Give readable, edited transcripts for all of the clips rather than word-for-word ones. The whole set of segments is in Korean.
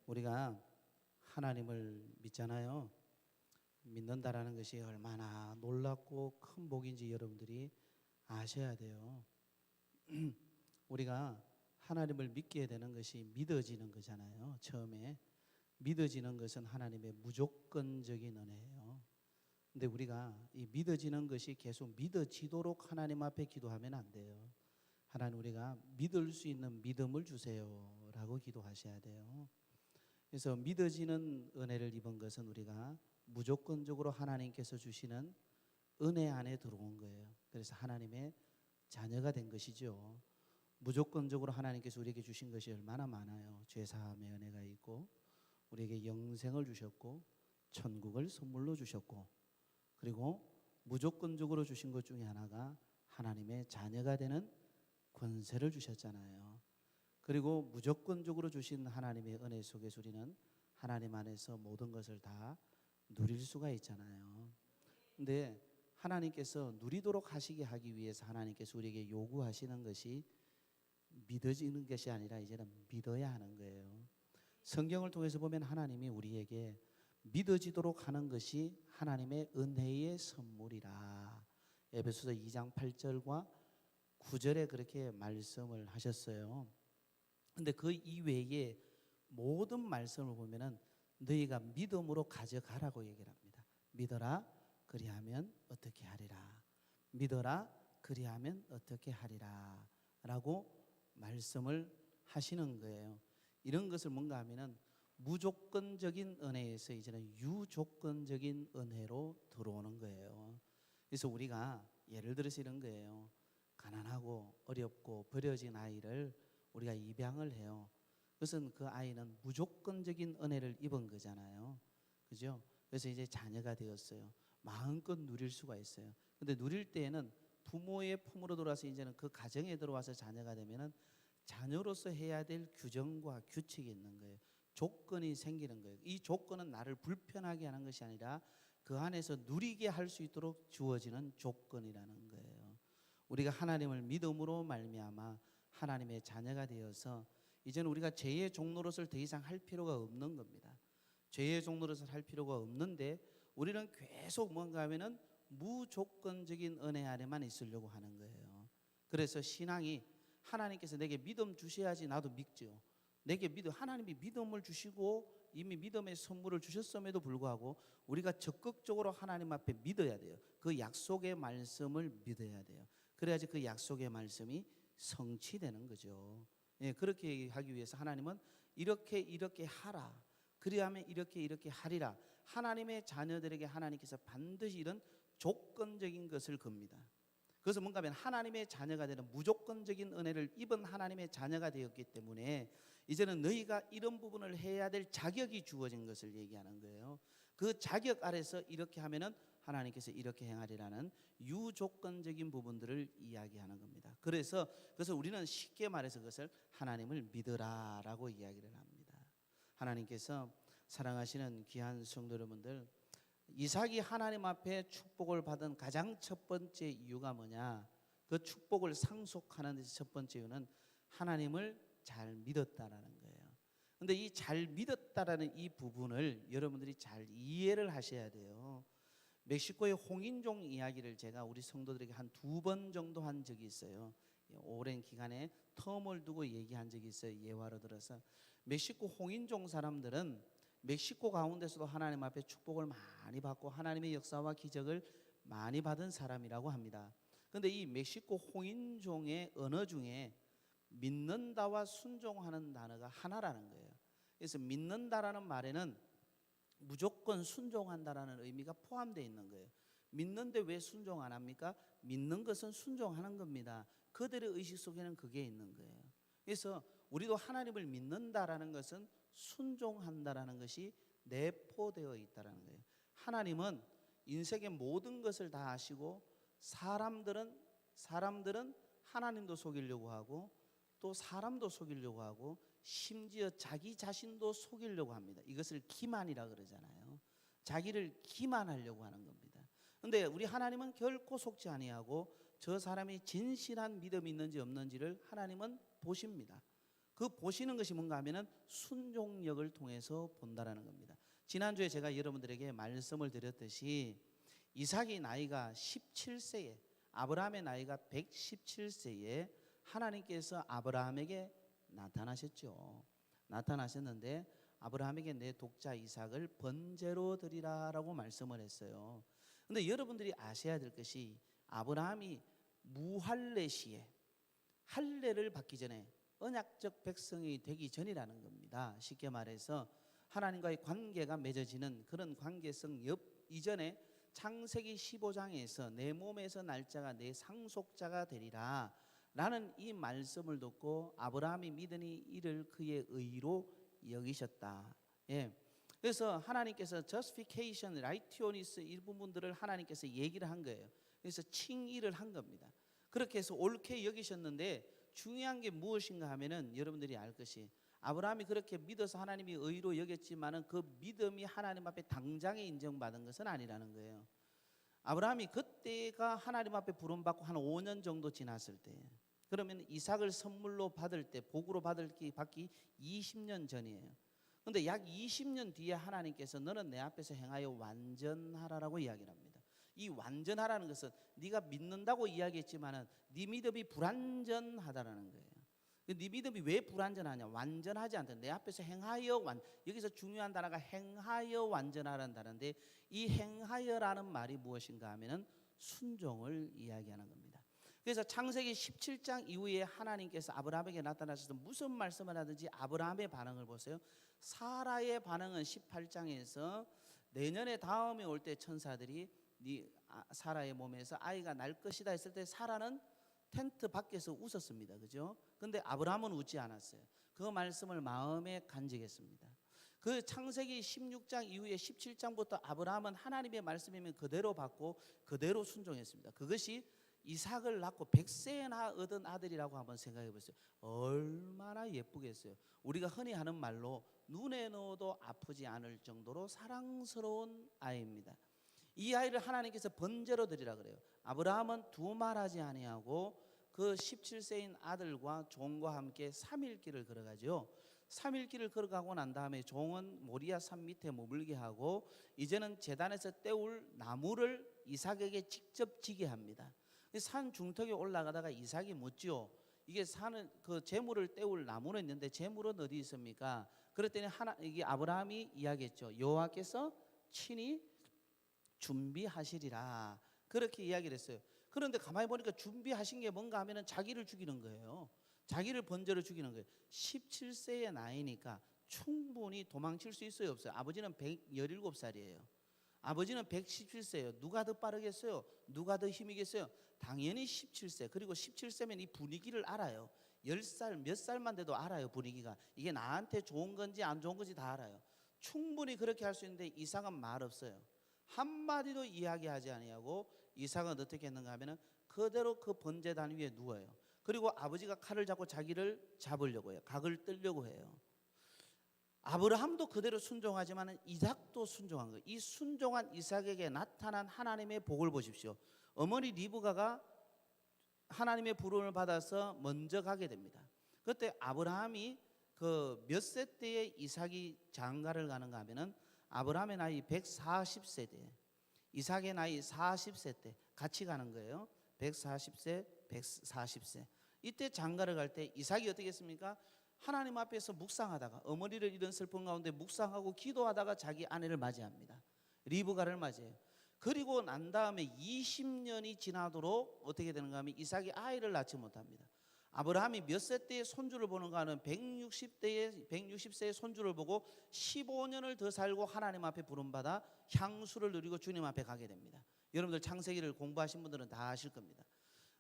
우리가 하나님을 믿잖아요. 믿는다라는 것이 얼마나 놀랍고 큰 복인지 여러분들이 아셔야 돼요. 우리가 하나님을 믿게 되는 것이 믿어지는 거잖아요. 처음에 믿어지는 것은 하나님의 무조건적인 은혜예요. 근데 우리가 이 믿어지는 것이 계속 믿어지도록 하나님 앞에 기도하면 안 돼요. 하나님, 우리가 믿을 수 있는 믿음을 주세요 라고 기도하셔야 돼요. 그래서 믿어지는 은혜를 입은 것은 우리가 무조건적으로 하나님께서 주시는 은혜 안에 들어온 거예요. 그래서 하나님의 자녀가 된 것이죠. 무조건적으로 하나님께서 우리에게 주신 것이 얼마나 많아요. 죄사함의 은혜가 있고, 우리에게 영생을 주셨고, 천국을 선물로 주셨고, 그리고 무조건적으로 주신 것 중에 하나가 하나님의 자녀가 되는 권세를 주셨잖아요. 그리고 무조건적으로 주신 하나님의 은혜 속에서 우리는 하나님 안에서 모든 것을 다 누릴 수가 있잖아요. 근데 하나님께서 누리도록 하기 위해서 하나님께서 우리에게 요구하시는 것이 믿어지는 것이 아니라 이제는 믿어야 하는 거예요. 성경을 통해서 보면 하나님이 우리에게 믿어지도록 하는 것이 하나님의 은혜의 선물이라. 에베소서 2장 8절과 9절에 그렇게 말씀을 하셨어요. 근데 그 이외에 모든 말씀을 보면은 너희가 믿음으로 가져가라고 얘기를 합니다. 믿어라 그리하면 어떻게 하리라. 믿어라 그리하면 어떻게 하리라 라고 말씀을 하시는 거예요. 이런 것을 뭔가 하면은 무조건적인 은혜에서 이제는 유조건적인 은혜로 들어오는 거예요. 그래서 우리가 예를 들어서 이런 거예요. 가난하고 어렵고 버려진 아이를 우리가 입양을 해요. 그것은 그 아이는 무조건적인 은혜를 입은 거잖아요. 그죠? 그래서 이제 자녀가 되었어요. 마음껏 누릴 수가 있어요. 근데 누릴 때에는 부모의 품으로 들어와서 이제는 그 가정에 들어와서 자녀가 되면은 자녀로서 해야 될 규정과 규칙이 있는 거예요. 조건이 생기는 거예요. 이 조건은 나를 불편하게 하는 것이 아니라 그 안에서 누리게 할 수 있도록 주어지는 조건이라는 거예요. 우리가 하나님을 믿음으로 말미암아 하나님의 자녀가 되어서 이제는 우리가 죄의 종노릇을 더 이상 할 필요가 없는 겁니다. 죄의 종노릇을 할 필요가 없는데 우리는 계속 뭔가 하면은 무조건적인 은혜 아래만 있으려고 하는 거예요. 그래서 신앙이 하나님께서 내게 믿음 주셔야지 나도 믿죠. 내게 하나님이 믿음을 주시고 이미 믿음의 선물을 주셨음에도 불구하고 우리가 적극적으로 하나님 앞에 믿어야 돼요. 그 약속의 말씀을 믿어야 돼요. 그래야지 그 약속의 말씀이 성취되는 거죠. 예, 그렇게 하기 위해서 하나님은 이렇게 하라. 그리하면 이렇게 하리라. 하나님의 자녀들에게 하나님께서 반드시 이런 조건적인 것을 겁니다. 그래서 뭔가 하면 하나님의 자녀가 되는 무조건적인 은혜를 입은 하나님의 자녀가 되었기 때문에 이제는 너희가 이런 부분을 해야 될 자격이 주어진 것을 얘기하는 거예요. 그 자격 아래서 이렇게 하면은 하나님께서 이렇게 행하리라는 유조건적인 부분들을 이야기하는 겁니다. 그래서 우리는 쉽게 말해서 그것을 하나님을 믿으라라고 이야기를 합니다. 하나님께서 사랑하시는 귀한 성도 여러분들, 이삭이 하나님 앞에 축복을 받은 가장 첫 번째 이유가 뭐냐? 그 축복을 상속하는 데서 첫 번째 이유는 하나님을 잘 믿었다라는 거예요. 근데 이 잘 믿었다라는 이 부분을 여러분들이 잘 이해를 하셔야 돼요. 멕시코의 홍인종 이야기를 제가 우리 성도들에게 한 2번 정도 한 적이 있어요. 오랜 기간에 텀을 두고 얘기한 적이 있어요. 예화로 들어서 멕시코 홍인종 사람들은 멕시코 가운데서도 하나님 앞에 축복을 많이 받고 하나님의 역사와 기적을 많이 받은 사람이라고 합니다. 그런데 이 멕시코 홍인종의 언어 중에 믿는다와 순종하는 단어가 하나라는 거예요. 그래서 믿는다라는 말에는 무조건 순종한다라는 의미가 포함되어 있는 거예요. 믿는데 왜 순종 안 합니까? 믿는 것은 순종하는 겁니다. 그들의 의식 속에는 그게 있는 거예요. 그래서 우리도 하나님을 믿는다라는 것은 순종한다라는 것이 내포되어 있다라는 거예요. 하나님은 인생의 모든 것을 다 아시고 사람들은 하나님도 속이려고 하고 또 사람도 속이려고 하고 심지어 자기 자신도 속이려고 합니다. 이것을 기만이라 그러잖아요. 자기를 기만하려고 하는 겁니다. 그런데 우리 하나님은 결코 속지 아니하고 저 사람이 진실한 믿음이 있는지 없는지를 하나님은 보십니다. 그 보시는 것이 뭔가 하면은 순종력을 통해서 본다라는 겁니다. 지난주에 제가 여러분들에게 말씀을 드렸듯이 이삭의 나이가 17세에 아브라함의 나이가 117세에 하나님께서 아브라함에게 나타나셨죠. 나타나셨는데 아브라함에게 내 독자 이삭을 번제로 드리라라고 말씀을 했어요. 근데 여러분들이 아셔야 될 것이 아브라함이 무할례 시에 할례를 받기 전에 언약적 백성이 되기 전이라는 겁니다. 쉽게 말해서 하나님과의 관계가 맺어지는 그런 관계성 이전에 창세기 15장에서 내 몸에서 날짜가 내 상속자가 되리라 라는 이 말씀을 듣고 아브라함이 믿으니 이를 그의 의로 여기셨다. 예. 그래서 하나님께서 justification, righteousness 이 부분들을 하나님께서 얘기를 한 거예요. 그래서 칭의를 한 겁니다. 그렇게 해서 옳게 여기셨는데 중요한 게 무엇인가 하면은 여러분들이 알 것이 아브라함이 그렇게 믿어서 하나님이 의로 여겼지만은 그 믿음이 하나님 앞에 당장에 인정받은 것은 아니라는 거예요. 아브라함이 그때가 하나님 앞에 부름받고 한 5년 정도 지났을 때, 그러면 이삭을 선물로 받을 때 복으로 받기 20년 전이에요. 근데 약 20년 뒤에 하나님께서 너는 내 앞에서 행하여 완전하라라고 이야기를 합니다. 이 완전하라는 것은 네가 믿는다고 이야기했지만은 네 믿음이 불완전하다라는 거예요. 네 믿음이 왜 불완전하냐? 완전하지 않다. 내 앞에서 행하여 여기서 중요한 단어가 행하여 완전하라는 단어인데 이 행하여라는 말이 무엇인가 하면은 순종을 이야기하는 겁니다. 그래서 창세기 17장 이후에 하나님께서 아브라함에게 나타나셔서 무슨 말씀을 하든지 아브라함의 반응을 보세요. 사라의 반응은 18장에서 내년에 다음에 올 때 천사들이 사라의 몸에서 아이가 날 것이다 했을 때 사라는 텐트 밖에서 웃었습니다. 그죠? 근데 아브라함은 웃지 않았어요. 그 말씀을 마음에 간직했습니다. 그 창세기 16장 이후에 17장부터 아브라함은 하나님의 말씀이면 그대로 받고 그대로 순종했습니다. 그것이 이삭을 낳고 100세나 얻은 아들이라고 한번 생각해 보세요. 얼마나 예쁘겠어요. 우리가 흔히 하는 말로 눈에 넣어도 아프지 않을 정도로 사랑스러운 아이입니다. 이 아이를 하나님께서 번제로 드리라 그래요. 아브라함은 두말하지 아니하고 그 17세인 아들과 종과 함께 3일 길을 걸어가죠. 3일 길을 걸어가고 난 다음에 종은 모리아 산 밑에 머물게 하고 이제는 제단에서 떼울 나무를 이삭에게 직접 지게 합니다. 산 중턱에 올라가다가 이삭이 묻지요. 이게 산을 그 재물을 떼울 나무는 있는데 재물은 어디 있습니까? 그랬더니 이게 아브라함이 이야기했죠. 여호와께서 친히 준비하시리라 그렇게 이야기를 했어요. 그런데 가만히 보니까 준비하신 게 뭔가 하면은 자기를 죽이는 거예요. 자기를 번제로 죽이는 거예요. 17세의 나이니까 충분히 도망칠 수 있어요, 없어요? 아버지는 117살이에요. 아버지는 117세예요. 누가 더 빠르겠어요? 누가 더 힘이겠어요? 당연히 17세. 그리고 17세면 이 분위기를 알아요. 10살 몇 살만 돼도 알아요. 분위기가 이게 나한테 좋은 건지 안 좋은 건지 다 알아요. 충분히 그렇게 할 수 있는데 이삭은 말 없어요. 한마디도 이야기하지 아니하고 이삭은 어떻게 했는가 하면은 그대로 그 번제단 위에 누워요. 그리고 아버지가 칼을 잡고 자기를 잡으려고 해요. 각을 뜰려고 해요. 아브라함도 그대로 순종하지만 이삭도 순종한 거예요. 이 순종한 이삭에게 나타난 하나님의 복을 보십시오. 어머니 리브가가 하나님의 부름을 받아서 먼저 가게 됩니다. 그때 아브라함이 그 몇 세 때에 이삭이 장가를 가는가 하면은 아브라함의 나이 140세 때, 이삭의 나이 40세 때 같이 가는 거예요. 140세, 140세. 이때 장가를 갈 때 이삭이 어떻게 했습니까? 하나님 앞에서 묵상하다가 어머니를 잃은 슬픔 가운데 묵상하고 기도하다가 자기 아내를 맞이합니다. 리브가를 맞이해요. 그리고 난 다음에 20년이 지나도록 어떻게 되는가 하면 이삭이 아이를 낳지 못합니다. 아브라함이 몇 세 때의 손주를 보는가 하는 160세의 손주를 보고 15년을 더 살고 하나님 앞에 부름받아 향수를 누리고 주님 앞에 가게 됩니다. 여러분들 창세기를 공부하신 분들은 다 아실 겁니다.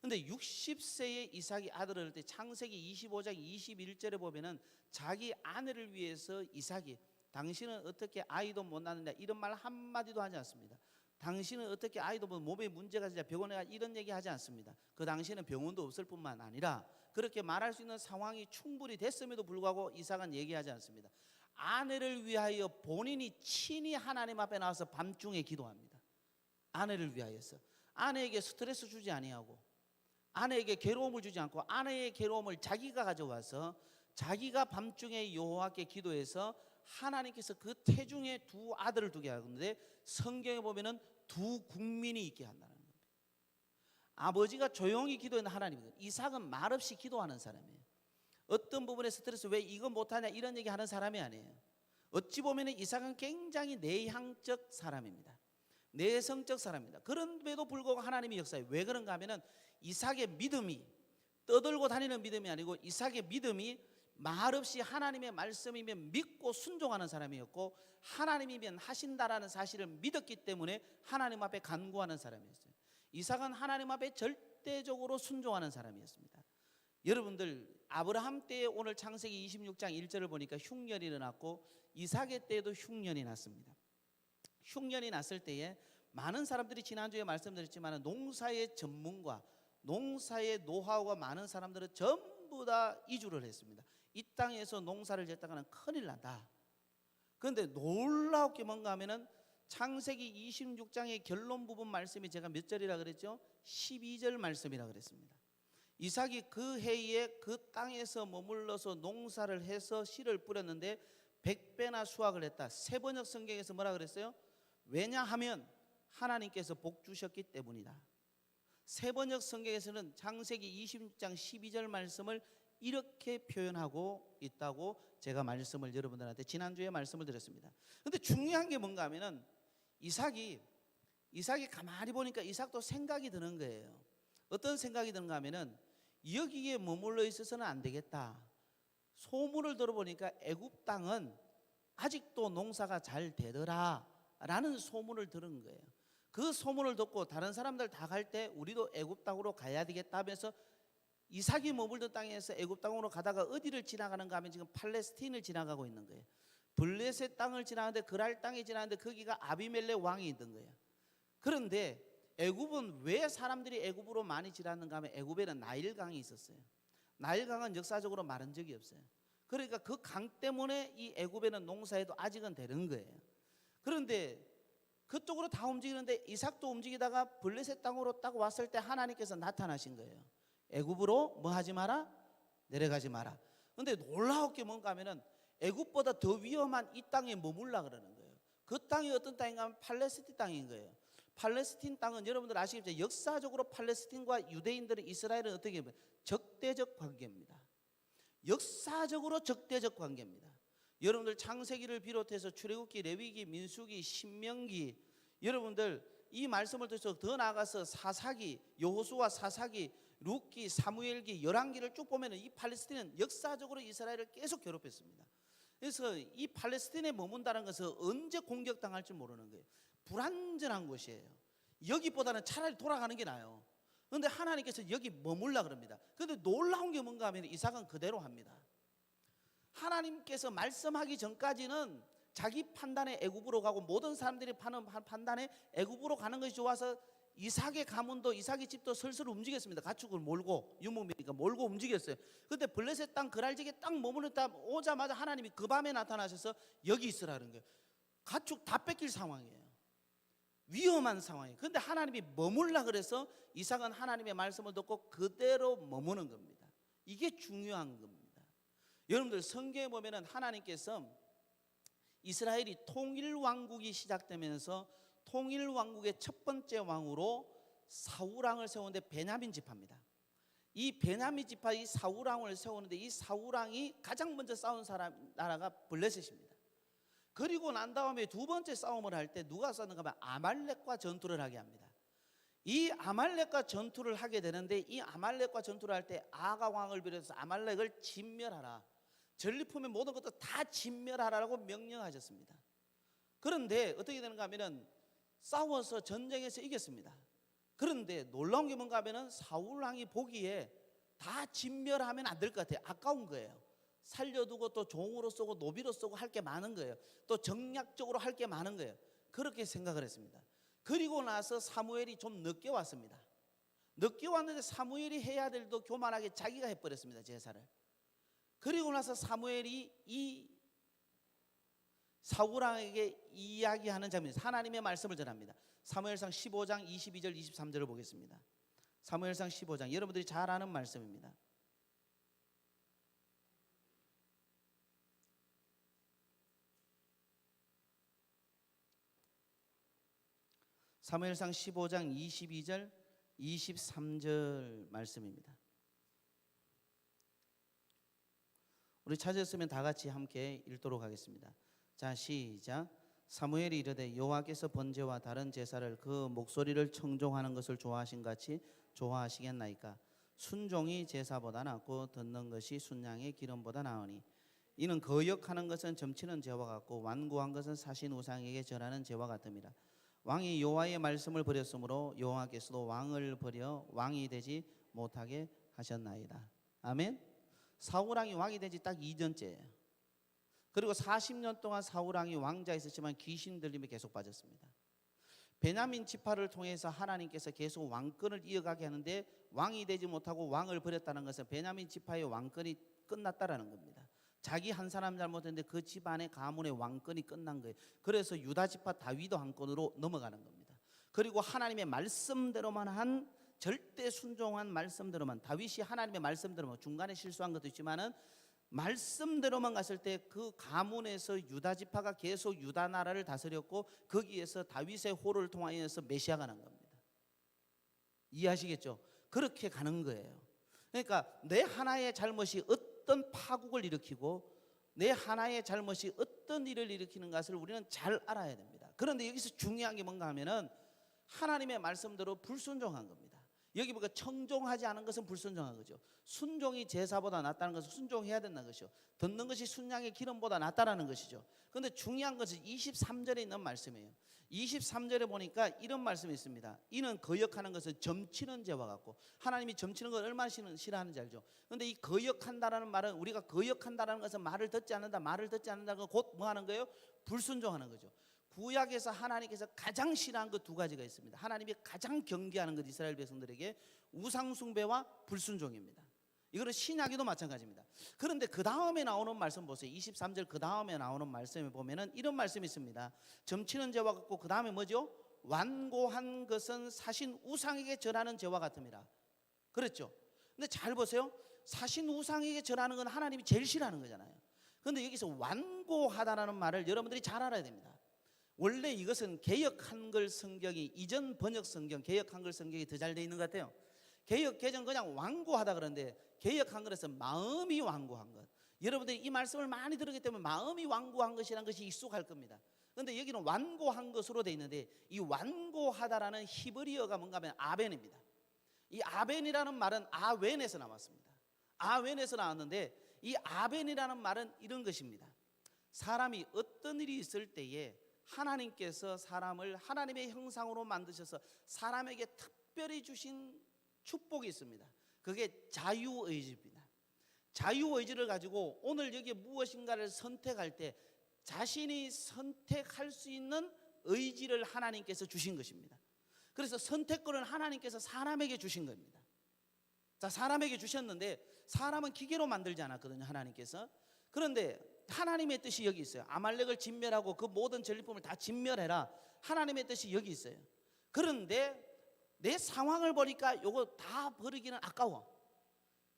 근데 60세의 이삭이 아들을 얻을 때 창세기 25장 21절에 보면은 자기 아내를 위해서 이삭이 당신은 어떻게 아이도 못 낳느냐 이런 말 한마디도 하지 않습니다. 당신은 어떻게 아이도 못 몸에 문제가 있냐 병원에 가 이런 얘기 하지 않습니다. 그 당시에는 병원도 없을 뿐만 아니라 그렇게 말할 수 있는 상황이 충분히 됐음에도 불구하고 이삭은 얘기하지 않습니다. 아내를 위하여 본인이 친히 하나님 앞에 나와서 밤중에 기도합니다. 아내를 위하여서 아내에게 스트레스 주지 아니하고 아내에게 괴로움을 주지 않고 아내의 괴로움을 자기가 가져와서 자기가 밤중에 여호와께 기도해서 하나님께서 그 태중에 두 아들을 두게 하는데 성경에 보면은 두 국민이 있게 한다는 겁니다. 아버지가 조용히 기도했는 하나님이거든요. 이삭은 말없이 기도하는 사람이에요. 어떤 부분에 스트레스 왜 이거 못하냐 이런 얘기 하는 사람이 아니에요. 어찌 보면 이삭은 굉장히 내향적 사람입니다. 내성적 사람입니다. 그런데도 불구하고 하나님이 역사해. 왜 그런가 하면은 이삭의 믿음이 떠들고 다니는 믿음이 아니고 이삭의 믿음이 말없이 하나님의 말씀이면 믿고 순종하는 사람이었고 하나님이면 하신다라는 사실을 믿었기 때문에 하나님 앞에 간구하는 사람이었어요. 이삭은 하나님 앞에 절대적으로 순종하는 사람이었습니다. 여러분들 아브라함 때에 오늘 창세기 26장 1절을 보니까 흉년이 일어났고 이삭의 때에도 흉년이 났습니다. 흉년이 났을 때에 많은 사람들이 지난주에 말씀드렸지만 농사의 전문가, 농사의 노하우가 많은 사람들은 전부 다 이주를 했습니다. 이 땅에서 농사를 짓다가는 큰일 난다. 그런데 놀라웠게 뭔가 하면은 창세기 26장의 결론 부분 말씀이 제가 몇 절이라 그랬죠? 12절 말씀이라 그랬습니다. 이삭이 그 해에 그 땅에서 머물러서 농사를 해서 씨를 뿌렸는데 100배나 수확을 했다. 세번역 성경에서 뭐라 그랬어요? 왜냐하면 하나님께서 복 주셨기 때문이다. 세번역 성경에서는 창세기 26장 12절 말씀을 이렇게 표현하고 있다고 제가 말씀을 여러분들한테 지난주에 말씀을 드렸습니다. 그런데 중요한 게 뭔가 하면은 이삭이 가만히 보니까 이삭도 생각이 드는 거예요. 어떤 생각이 드는가 하면은 여기에 머물러 있어서는 안 되겠다. 소문을 들어보니까 애굽 땅은 아직도 농사가 잘 되더라 라는 소문을 들은 거예요. 그 소문을 듣고 다른 사람들 다 갈 때 우리도 애굽 땅으로 가야 되겠다 하면서 이삭이 머물던 땅에서 애굽 땅으로 가다가 어디를 지나가는가 하면 지금 팔레스틴을 지나가고 있는 거예요. 블레셋 땅을 지나가는데 그랄 땅에 지나가는데 거기가 아비멜렉 왕이 있던 거예요. 그런데 애굽은 왜 사람들이 애굽으로 많이 지나는가 하면 애굽에는 나일강이 있었어요. 나일강은 역사적으로 마른 적이 없어요. 그러니까 그 강 때문에 이 애굽에는 농사해도 아직은 되는 거예요. 그런데 그쪽으로 다 움직이는데 이삭도 움직이다가 블레셋 땅으로 딱 왔을 때 하나님께서 나타나신 거예요. 애굽으로 뭐 하지 마라? 내려가지 마라. 그런데 놀라웠게 뭔가 하면은 애굽보다 더 위험한 이 땅에 머물라 그러는 거예요. 그 땅이 어떤 땅인가 하면 팔레스틴 땅인 거예요. 팔레스틴 땅은 여러분들 아시겠죠? 역사적으로 팔레스틴과 유대인들은 이스라엘은 어떻게 보면 적대적 관계입니다. 역사적으로 적대적 관계입니다. 여러분들 창세기를 비롯해서 출애굽기, 레위기, 민수기, 신명기 여러분들 이 말씀을 통해서 더 나아가서 사사기, 여호수아 사사기, 룻기, 사무엘기, 열왕기를 쭉 보면은 이 팔레스틴은 역사적으로 이스라엘을 계속 괴롭혔습니다. 그래서 이 팔레스틴에 머문다는 것은 언제 공격당할지 모르는 거예요. 불안전한 곳이에요. 여기보다는 차라리 돌아가는 게 나아요. 그런데 하나님께서 여기 머물라 그럽니다. 그런데 놀라운 게 뭔가 하면 이삭은 그대로 합니다. 하나님께서 말씀하기 전까지는 자기 판단에 애굽으로 가고 모든 사람들이 파는 판단에 애굽으로 가는 것이 좋아서 이삭의 가문도 이삭의 집도 슬슬 움직였습니다. 가축을 몰고 유목민이니까 몰고 움직였어요. 그런데 블레셋 땅 그랄지게 딱 머무르다 오자마자 하나님이 그 밤에 나타나셔서 여기 있으라는 거예요. 가축 다 뺏길 상황이에요. 위험한 상황이에요. 그런데 하나님이 머물라 그래서 이삭은 하나님의 말씀을 듣고 그대로 머무는 겁니다. 이게 중요한 겁니다. 여러분들 성경에 보면은 하나님께서 이스라엘이 통일왕국이 시작되면서 통일왕국의 첫 번째 왕으로 사울왕을 세우는데 베냐민 지파입니다. 이 베냐민 지파 이 사울왕을 세우는데 이 사울왕이 가장 먼저 싸운 나라가 블레셋입니다. 그리고 난 다음에 두 번째 싸움을 할 때 누가 싸우는가 하면 아말렉과 전투를 하게 합니다. 이 아말렉과 전투를 하게 되는데 이 아말렉과 전투를 할 때 아가 왕을 비롯해서 아말렉을 진멸하라. 전리품의 모든 것도 다 진멸하라고 명령하셨습니다. 그런데 어떻게 되는가 하면은 싸워서 전쟁에서 이겼습니다. 그런데 놀라운 게 뭔가 하면은 사울 왕이 보기에 다 진멸하면 안 될 것 같아요. 아까운 거예요. 살려두고 또 종으로 쓰고 노비로 쓰고 할 게 많은 거예요. 또 정략적으로 할 게 많은 거예요. 그렇게 생각을 했습니다. 그리고 나서 사무엘이 좀 늦게 왔습니다. 늦게 왔는데 사무엘이 해야 될 일도 교만하게 자기가 해버렸습니다. 제사를. 그리고 나서 사무엘이 이 사울왕에게 이야기하는 장면에서 하나님의 말씀을 전합니다. 사무엘상 15장 22절 23절을 보겠습니다. 사무엘상 15장 여러분들이 잘 아는 말씀입니다. 사무엘상 15장 22절 23절 말씀입니다. 우리 찾았으면 다 같이 함께 읽도록 하겠습니다. 자, 시작. 사무엘이 이르되 여호와께서 번제와 다른 제사를 그 목소리를 청종하는 것을 좋아하신 같이 좋아하시겠나이까? 순종이 제사보다 낫고 듣는 것이 순양의 기름보다 나으니 이는 거역하는 것은 점치는 죄와 같고 완고한 것은 사신 우상에게 절하는 죄와 같음이라. 왕이 여호와의 말씀을 버렸으므로 여호와께서도 왕을 버려 왕이 되지 못하게 하셨나이다. 아멘. 사울왕이 왕이 되지 딱 2년째예요. 그리고 40년 동안 사울왕이 왕자에 있었지만 귀신 들림에 계속 빠졌습니다. 베냐민 지파를 통해서 하나님께서 계속 왕권을 이어가게 하는데 왕이 되지 못하고 왕을 버렸다는 것은 베냐민 지파의 왕권이 끝났다라는 겁니다. 자기 한 사람 잘못했는데 그 집안의 가문의 왕권이 끝난 거예요. 그래서 유다 지파 다윗 왕권으로 넘어가는 겁니다. 그리고 하나님의 말씀대로만 한 절대 순종한 말씀대로만, 다윗이 하나님의 말씀대로만, 중간에 실수한 것도 있지만은 말씀대로만 갔을 때 그 가문에서 유다 지파가 계속 유다 나라를 다스렸고 거기에서 다윗의 호를 통하여서 메시아가 난 겁니다. 이해하시겠죠? 그렇게 가는 거예요. 그러니까 내 하나의 잘못이 어떤 파국을 일으키고 내 하나의 잘못이 어떤 일을 일으키는 것을 우리는 잘 알아야 됩니다. 그런데 여기서 중요한 게 뭔가 하면은 하나님의 말씀대로 불순종한 겁니다. 여기 보니까 청종하지 않은 것은 불순종한 거죠. 순종이 제사보다 낫다는 것은 순종해야 된다는 것이죠. 듣는 것이 순양의 기름보다 낫다라는 것이죠. 그런데 중요한 것은 23절에 있는 말씀이에요. 23절에 보니까 이런 말씀이 있습니다. 이는 거역하는 것은 점치는 죄와 같고, 하나님이 점치는 걸 얼마나 싫어하는지 알죠. 그런데 이 거역한다라는 말은, 우리가 거역한다라는 것은 말을 듣지 않는다, 말을 듣지 않는다가 곧 뭐 하는 거예요? 불순종하는 거죠. 구약에서 하나님께서 가장 싫어하는 것 두 가지가 있습니다. 하나님이 가장 경계하는 것, 이스라엘 백성들에게 우상 숭배와 불순종입니다. 이거는 신약에도 마찬가지입니다. 그런데 그 다음에 나오는 말씀 보세요. 23절 그 다음에 나오는 말씀에 보면은 이런 말씀이 있습니다. 점치는 죄와 같고 그 다음에 뭐죠? 완고한 것은 사신 우상에게 절하는 죄와 같음이라. 그랬죠? 근데 잘 보세요. 사신 우상에게 절하는 건 하나님이 제일 싫어하는 거잖아요. 그런데 여기서 완고하다라는 말을 여러분들이 잘 알아야 됩니다. 원래 이것은 개역 한글 성경이, 이전 번역 성경 개역 한글 성경이 더 잘 돼 있는 것 같아요. 개역 개정 그냥 완고하다 그러는데 개역 한글에서 마음이 완고한 것. 여러분들이 이 말씀을 많이 들었기 때문에 마음이 완고한 것이라는 것이 익숙할 겁니다. 그런데 여기는 완고한 것으로 돼 있는데 이 완고하다라는 히브리어가 뭔가 하면 아벤입니다. 이 아벤이라는 말은 아웬에서 나왔습니다. 아웬에서 나왔는데 이 아벤이라는 말은 이런 것입니다. 사람이 어떤 일이 있을 때에 하나님께서 사람을 하나님의 형상으로 만드셔서 사람에게 특별히 주신 축복이 있습니다. 그게 자유의지입니다. 자유의지를 가지고 오늘 여기에 무엇인가를 선택할 때 자신이 선택할 수 있는 의지를 하나님께서 주신 것입니다. 그래서 선택권을 하나님께서 사람에게 주신 겁니다. 자, 사람에게 주셨는데 사람은 기계로 만들지 않았거든요, 하나님께서. 그런데 하나님의 뜻이 여기 있어요. 아말렉을 진멸하고 그 모든 전리품을 다 진멸해라. 하나님의 뜻이 여기 있어요. 그런데 내 상황을 보니까 이거 다 버리기는 아까워.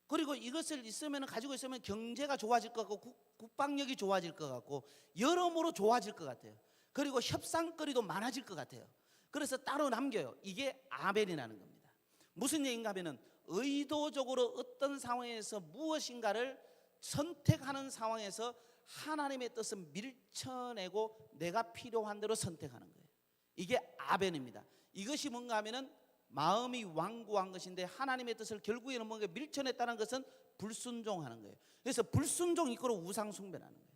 그리고 이것을 있으면, 가지고 있으면 경제가 좋아질 것 같고 국방력이 좋아질 것 같고 여러모로 좋아질 것 같아요. 그리고 협상거리도 많아질 것 같아요. 그래서 따로 남겨요. 이게 아벨이라는 겁니다. 무슨 얘기인가 하면은 의도적으로 어떤 상황에서 무엇인가를 선택하는 상황에서 하나님의 뜻을 밀쳐내고 내가 필요한 대로 선택하는 거예요. 이게 아벤입니다. 이것이 뭔가 하면은 마음이 완고한 것인데 하나님의 뜻을 결국에는 뭔가 밀쳐냈다는 것은 불순종하는 거예요. 그래서 불순종 이꼬로 우상 숭배라는 거예요.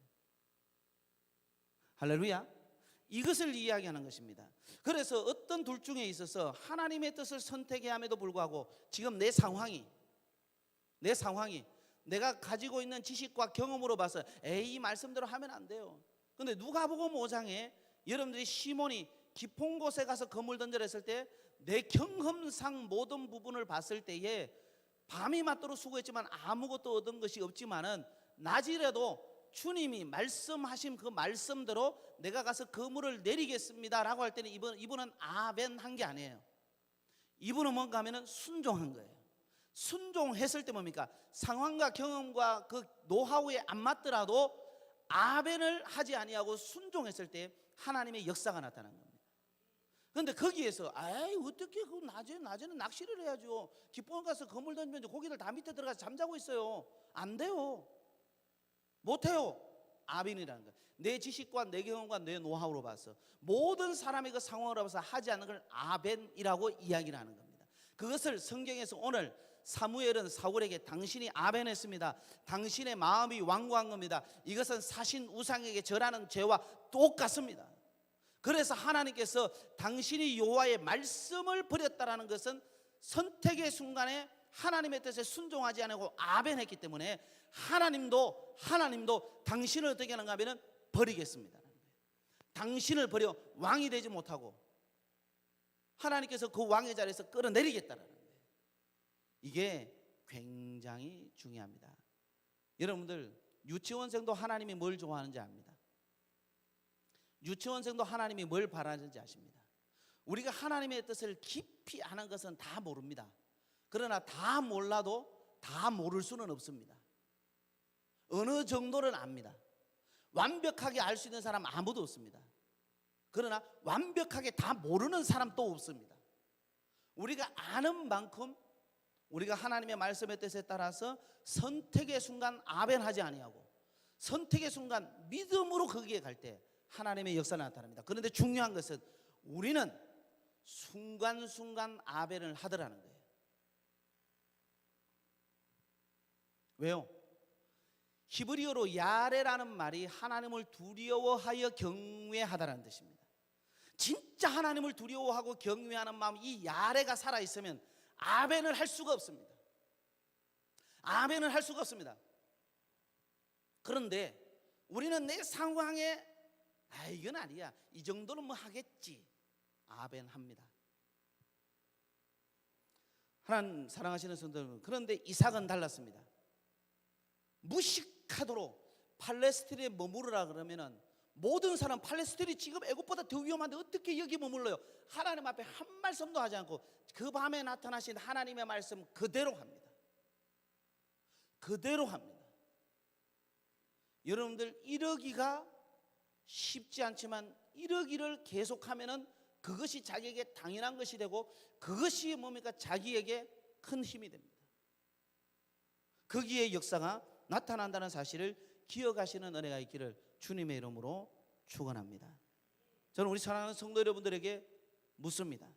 할렐루야. 이것을 이야기하는 것입니다. 그래서 어떤 둘 중에 있어서 하나님의 뜻을 선택해야 함에도 불구하고 지금 내 상황이 내가 가지고 있는 지식과 경험으로 봐서 이 말씀대로 하면 안 돼요. 그런데 누가복음 5장에 여러분들이 시몬이 깊은 곳에 가서 그물 던져라 했을 때 내 경험상 모든 부분을 봤을 때에 밤이 맞도록 수고했지만 아무것도 얻은 것이 없지만은 낮이라도 주님이 말씀하신 그 말씀대로 내가 가서 그물을 내리겠습니다 라고 할 때는 이분은 아벤한 게 아니에요. 이분은 뭔가 하면은 순종한 거예요. 순종했을 때 뭡니까? 상황과 경험과 그 노하우에 안 맞더라도 아벤을 하지 아니하고 순종했을 때 하나님의 역사가 나타난 겁니다. 그런데 거기에서 아이 어떻게 그 낮에는 낚시를 해야죠. 기포원 가서 그물 던지면 고기들 다 밑에 들어가서 잠자고 있어요. 안 돼요. 못해요. 아벤이라는 거예요. 내 지식과 내 경험과 내 노하우로 봐서 모든 사람의 그 상황으로 봐서 하지 않는 걸 아벤이라고 이야기를 하는 겁니다. 그것을 성경에서 오늘 사무엘은 사울에게 당신이 아벤했습니다. 당신의 마음이 완고한 겁니다. 이것은 사신 우상에게 절하는 죄와 똑같습니다. 그래서 하나님께서 당신이 여호와의 말씀을 버렸다라는 것은 선택의 순간에 하나님의 뜻에 순종하지 않고 아벤했기 때문에 하나님도 당신을 어떻게 하는가 하면 버리겠습니다. 당신을 버려 왕이 되지 못하고 하나님께서 그 왕의 자리에서 끌어내리겠다라는 거예요. 이게 굉장히 중요합니다. 여러분들 유치원생도 하나님이 뭘 좋아하는지 압니다. 유치원생도 하나님이 뭘 바라는지 아십니다. 우리가 하나님의 뜻을 깊이 아는 것은 다 모릅니다. 그러나 다 몰라도 다 모를 수는 없습니다. 어느 정도는 압니다. 완벽하게 알 수 있는 사람 아무도 없습니다. 그러나 완벽하게 다 모르는 사람도 없습니다. 우리가 아는 만큼 우리가 하나님의 말씀의 뜻에 따라서 선택의 순간 아벤하지 아니하고 선택의 순간 믿음으로 거기에 갈 때 하나님의 역사가 나타납니다. 그런데 중요한 것은 우리는 순간순간 아벤을 하더라는 거예요. 왜요? 히브리어로 야레라는 말이 하나님을 두려워하여 경외하다라는 뜻입니다. 진짜 하나님을 두려워하고 경외하는 마음, 이 야레가 살아있으면 아멘을 할 수가 없습니다. 아멘을 할 수가 없습니다. 그런데 우리는 내 상황에 이건 아니야, 이 정도는 뭐 하겠지, 아멘 합니다. 하나님 사랑하시는 성도 여러분, 그런데 이삭은 달랐습니다. 무식하도록 팔레스틴에 머무르라 그러면은 모든 사람 팔레스틴이 지금 애국보다 더 위험한데 어떻게 여기 머물러요? 하나님 앞에 한 말씀도 하지 않고 그 밤에 나타나신 하나님의 말씀 그대로 합니다. 그대로 합니다. 여러분들 이러기가 쉽지 않지만 이러기를 계속하면은 그것이 자기에게 당연한 것이 되고 그것이 뭡니까? 자기에게 큰 힘이 됩니다. 거기에 역사가 나타난다는 사실을 기억하시는 은혜가 있기를 주님의 이름으로 축원합니다. 저는 우리 사랑하는 성도 여러분들에게 묻습니다.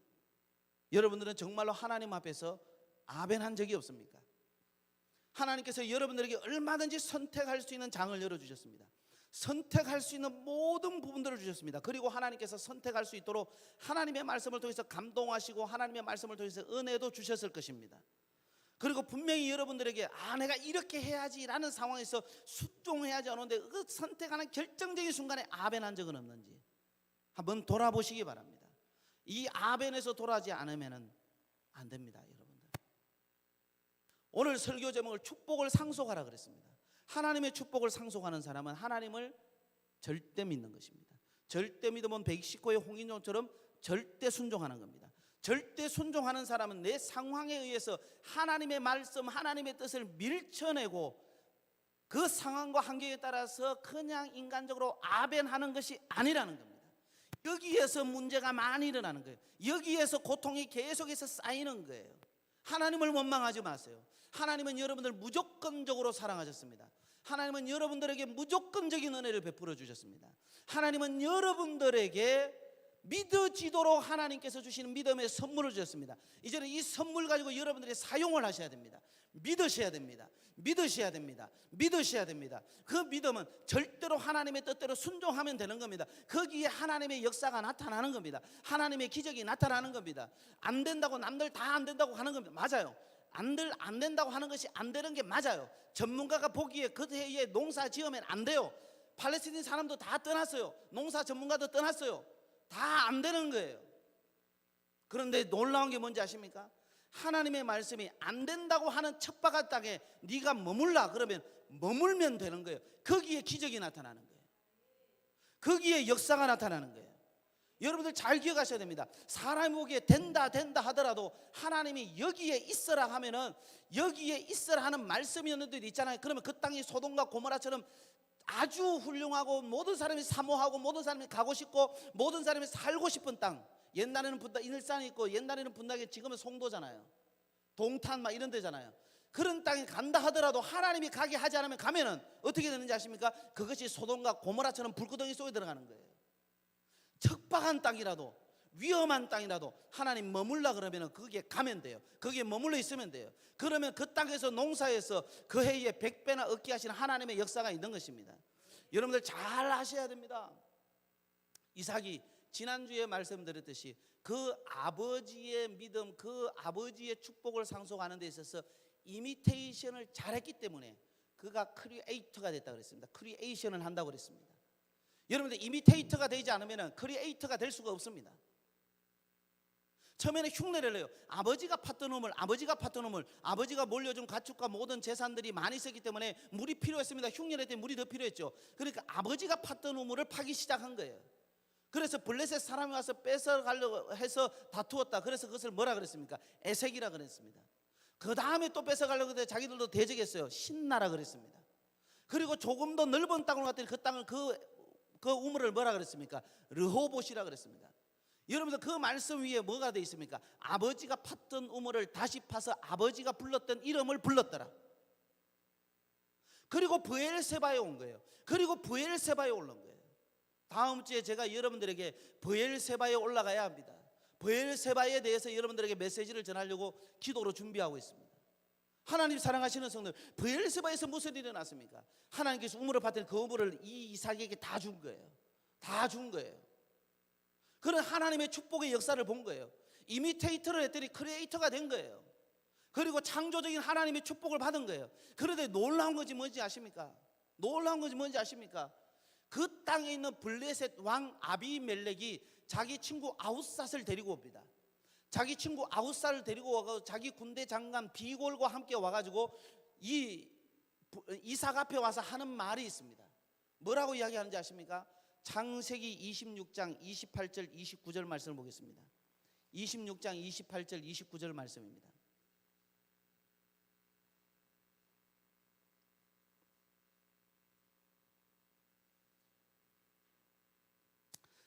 여러분들은 정말로 하나님 앞에서 아멘한 적이 없습니까? 하나님께서 여러분들에게 얼마든지 선택할 수 있는 장을 열어주셨습니다. 선택할 수 있는 모든 부분들을 주셨습니다. 그리고 하나님께서 선택할 수 있도록 하나님의 말씀을 통해서 감동하시고 하나님의 말씀을 통해서 은혜도 주셨을 것입니다. 그리고 분명히 여러분들에게 내가 이렇게 해야지라는 상황에서 순종해야지 않는데 그 선택하는 결정적인 순간에 아벤한 적은 없는지 한번 돌아보시기 바랍니다. 이 아벤에서 돌아오지 않으면 안 됩니다. 여러분들, 오늘 설교 제목을 축복을 상속하라 그랬습니다. 하나님의 축복을 상속하는 사람은 하나님을 절대 믿는 것입니다. 절대 믿으면 119의 홍인종처럼 절대 순종하는 겁니다. 절대 순종하는 사람은 내 상황에 의해서 하나님의 말씀, 하나님의 뜻을 밀쳐내고 그 상황과 환경에 따라서 그냥 인간적으로 아벤하는 것이 아니라는 겁니다. 여기에서 문제가 많이 일어나는 거예요. 여기에서 고통이 계속해서 쌓이는 거예요. 하나님을 원망하지 마세요. 하나님은 여러분들 무조건적으로 사랑하셨습니다. 하나님은 여러분들에게 무조건적인 은혜를 베풀어 주셨습니다. 하나님은 여러분들에게 믿어지도록 하나님께서 주시는 믿음의 선물을 주셨습니다. 이제는 이 선물 가지고 여러분들이 사용을 하셔야 됩니다. 믿으셔야 됩니다. 믿으셔야 됩니다. 믿으셔야 됩니다. 그 믿음은 절대로 하나님의 뜻대로 순종하면 되는 겁니다. 거기에 하나님의 역사가 나타나는 겁니다. 하나님의 기적이 나타나는 겁니다. 안 된다고 남들 다 안 된다고 하는 겁니다. 맞아요. 안 된다고 하는 것이 안 되는 게 맞아요. 전문가가 보기에 그 해에 농사 지으면 안 돼요. 팔레스틴 사람도 다 떠났어요. 농사 전문가도 떠났어요. 다 안 되는 거예요. 그런데 놀라운 게 뭔지 아십니까? 하나님의 말씀이 안 된다고 하는 척박한 땅에 네가 머물라 그러면 머물면 되는 거예요. 거기에 기적이 나타나는 거예요. 거기에 역사가 나타나는 거예요. 여러분들 잘 기억하셔야 됩니다. 사람이 보기에 된다 하더라도 하나님이 여기에 있어라 하면은 여기에 있어라 하는 말씀이었는데 있잖아요. 그러면 그 땅이 소돔과 고모라처럼 아주 훌륭하고 모든 사람이 사모하고 모든 사람이 가고 싶고 모든 사람이 살고 싶은 땅. 옛날에는 인일산이 있고 옛날에는 분당이 지금은 송도잖아요. 동탄 막 이런 데잖아요. 그런 땅에 간다 하더라도 하나님이 가게 하지 않으면 가면은 어떻게 되는지 아십니까? 그것이 소돔과 고모라처럼 불구덩이 속에 들어가는 거예요. 척박한 땅이라도 위험한 땅이라도 하나님 머물라 그러면 거기에 가면 돼요. 거기에 머물러 있으면 돼요. 그러면 그 땅에서 농사해서 그 해에 100배나 얻게 하시는 하나님의 역사가 있는 것입니다. 여러분들 잘 아셔야 됩니다. 이삭이 지난주에 말씀드렸듯이 그 아버지의 믿음, 그 아버지의 축복을 상속하는 데 있어서 이미테이션을 잘했기 때문에 그가 크리에이터가 됐다고 그랬습니다. 크리에이션을 한다고 그랬습니다. 여러분들 이미테이터가 되지 않으면 크리에이터가 될 수가 없습니다. 처음에는 흉내를 내요. 아버지가 팠던 우물, 아버지가 몰려준 가축과 모든 재산들이 많이 있었기 때문에 물이 필요했습니다. 흉내낼 때 물이 더 필요했죠. 그러니까 아버지가 팠던 우물을 파기 시작한 거예요. 그래서 블레셋 사람이 와서 뺏어가려고 해서 다투었다. 그래서 그것을 뭐라 그랬습니까? 에색이라 그랬습니다. 그 다음에 또 뺏어가려고 했는데 자기들도 대적했어요. 신나라 그랬습니다. 그리고 조금 더 넓은 땅으로 갔더니 그 땅을 그 우물을 뭐라 그랬습니까? 르호봇이라 그랬습니다. 여러분들 그 말씀 위에 뭐가 되어 있습니까? 아버지가 팠던 우물을 다시 파서 아버지가 불렀던 이름을 불렀더라. 그리고 브엘세바에 온 거예요. 그리고 브엘세바에 올라온 거예요. 다음 주에 제가 여러분들에게 브엘세바에 올라가야 합니다. 브엘세바에 대해서 여러분들에게 메시지를 전하려고 기도로 준비하고 있습니다. 하나님 사랑하시는 성도들, 브엘세바에서 무슨 일이 일어났습니까? 하나님께서 우물을 팠더니 그 우물을 이 이삭에게 다 준 거예요. 다 준 거예요. 그런 하나님의 축복의 역사를 본 거예요. 이미테이터를 했더니 크리에이터가 된 거예요. 그리고 창조적인 하나님의 축복을 받은 거예요. 그런데 놀라운 것이 뭔지 아십니까? 놀라운 것이 뭔지 아십니까? 그 땅에 있는 블레셋 왕 아비멜렉이 자기 친구 아웃삿을 데리고 옵니다. 자기 친구 아웃삿을 데리고 와서 자기 군대 장관 비골과 함께 와가지고 이삭 앞에 와서 하는 말이 있습니다. 뭐라고 이야기하는지 아십니까? 창세기 26장 28절 29절 말씀을 보겠습니다. 26장 28절 29절 말씀입니다.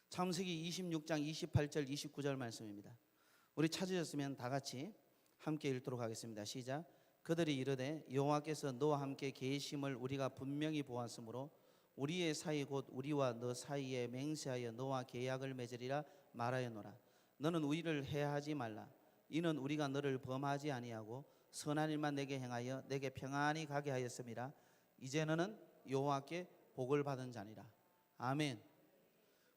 창세기 26장 28절 29절 말씀입니다. 우리 찾으셨으면 다 같이 함께 읽도록 하겠습니다. 시작. 그들이 이르되 여호와께서 너와 함께 계심을 우리가 분명히 보았으므로 우리의 사이 곧 우리와 너 사이에 맹세하여 너와 계약을 맺으리라 말하였노라. 너는 우리를 해하지 말라. 이는 우리가 너를 범하지 아니하고 선한 일만 내게 행하여 내게 평안히 가게 하였음이라. 이제 너는 여호와께 복을 받은 자니라. 아멘.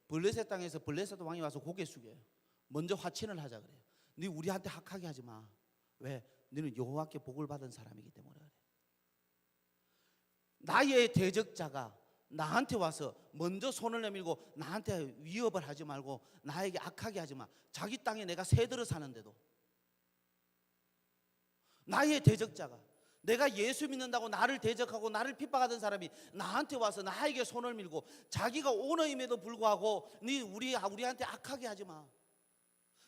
블레셋 땅에서 블레셋 왕이 와서 고개 숙여요. 먼저 화친을 하자 그래요. 네 우리한테 학하게 하지 마. 왜? 너는 여호와께 복을 받은 사람이기 때문에 그래. 나의 대적자가 나한테 와서 먼저 손을 내밀고 나한테 위협을 하지 말고 나에게 악하게 하지 마. 자기 땅에 내가 새들어 사는데도 나의 대적자가, 내가 예수 믿는다고 나를 대적하고 나를 핍박하던 사람이 나한테 와서 나에게 손을 밀고 자기가 오너임에도 불구하고 네 우리한테 악하게 하지 마.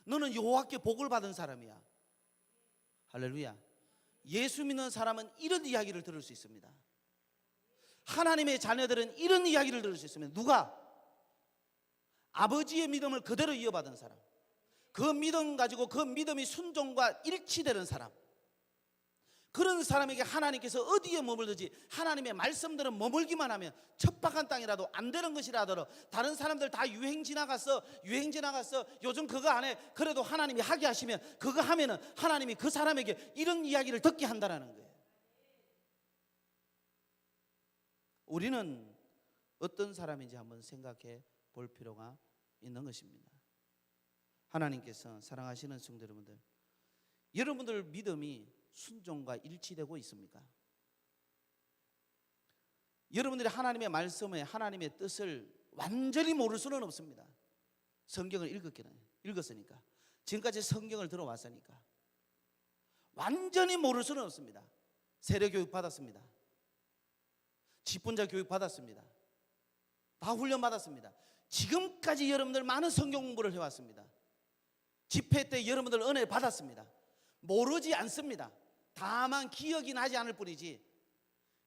너는 여호와께 복을 받은 사람이야. 할렐루야. 예수 믿는 사람은 이런 이야기를 들을 수 있습니다. 하나님의 자녀들은 이런 이야기를 들을 수 있습니다. 누가? 아버지의 믿음을 그대로 이어받은 사람, 그 믿음 가지고 그 믿음이 순종과 일치되는 사람, 그런 사람에게 하나님께서 어디에 머물든지 하나님의 말씀들은 머물기만 하면 척박한 땅이라도 안 되는 것이라도 다른 사람들 다 유행 지나갔어 요즘 그거 안 해. 그래도 하나님이 하게 하시면 그거 하면은 하나님이 그 사람에게 이런 이야기를 듣게 한다라는 거예요. 우리는 어떤 사람인지 한번 생각해 볼 필요가 있는 것입니다. 하나님께서 사랑하시는 성도 여러분들, 여러분들 믿음이 순종과 일치되고 있습니까? 여러분들이 하나님의 말씀에 하나님의 뜻을 완전히 모를 수는 없습니다. 성경을 읽었으니까, 지금까지 성경을 들어왔으니까 완전히 모를 수는 없습니다. 세례교육 받았습니다. 직분자 교육 받았습니다. 다 훈련 받았습니다. 지금까지 여러분들 많은 성경 공부를 해왔습니다. 집회 때 여러분들 은혜 받았습니다. 모르지 않습니다. 다만 기억이 나지 않을 뿐이지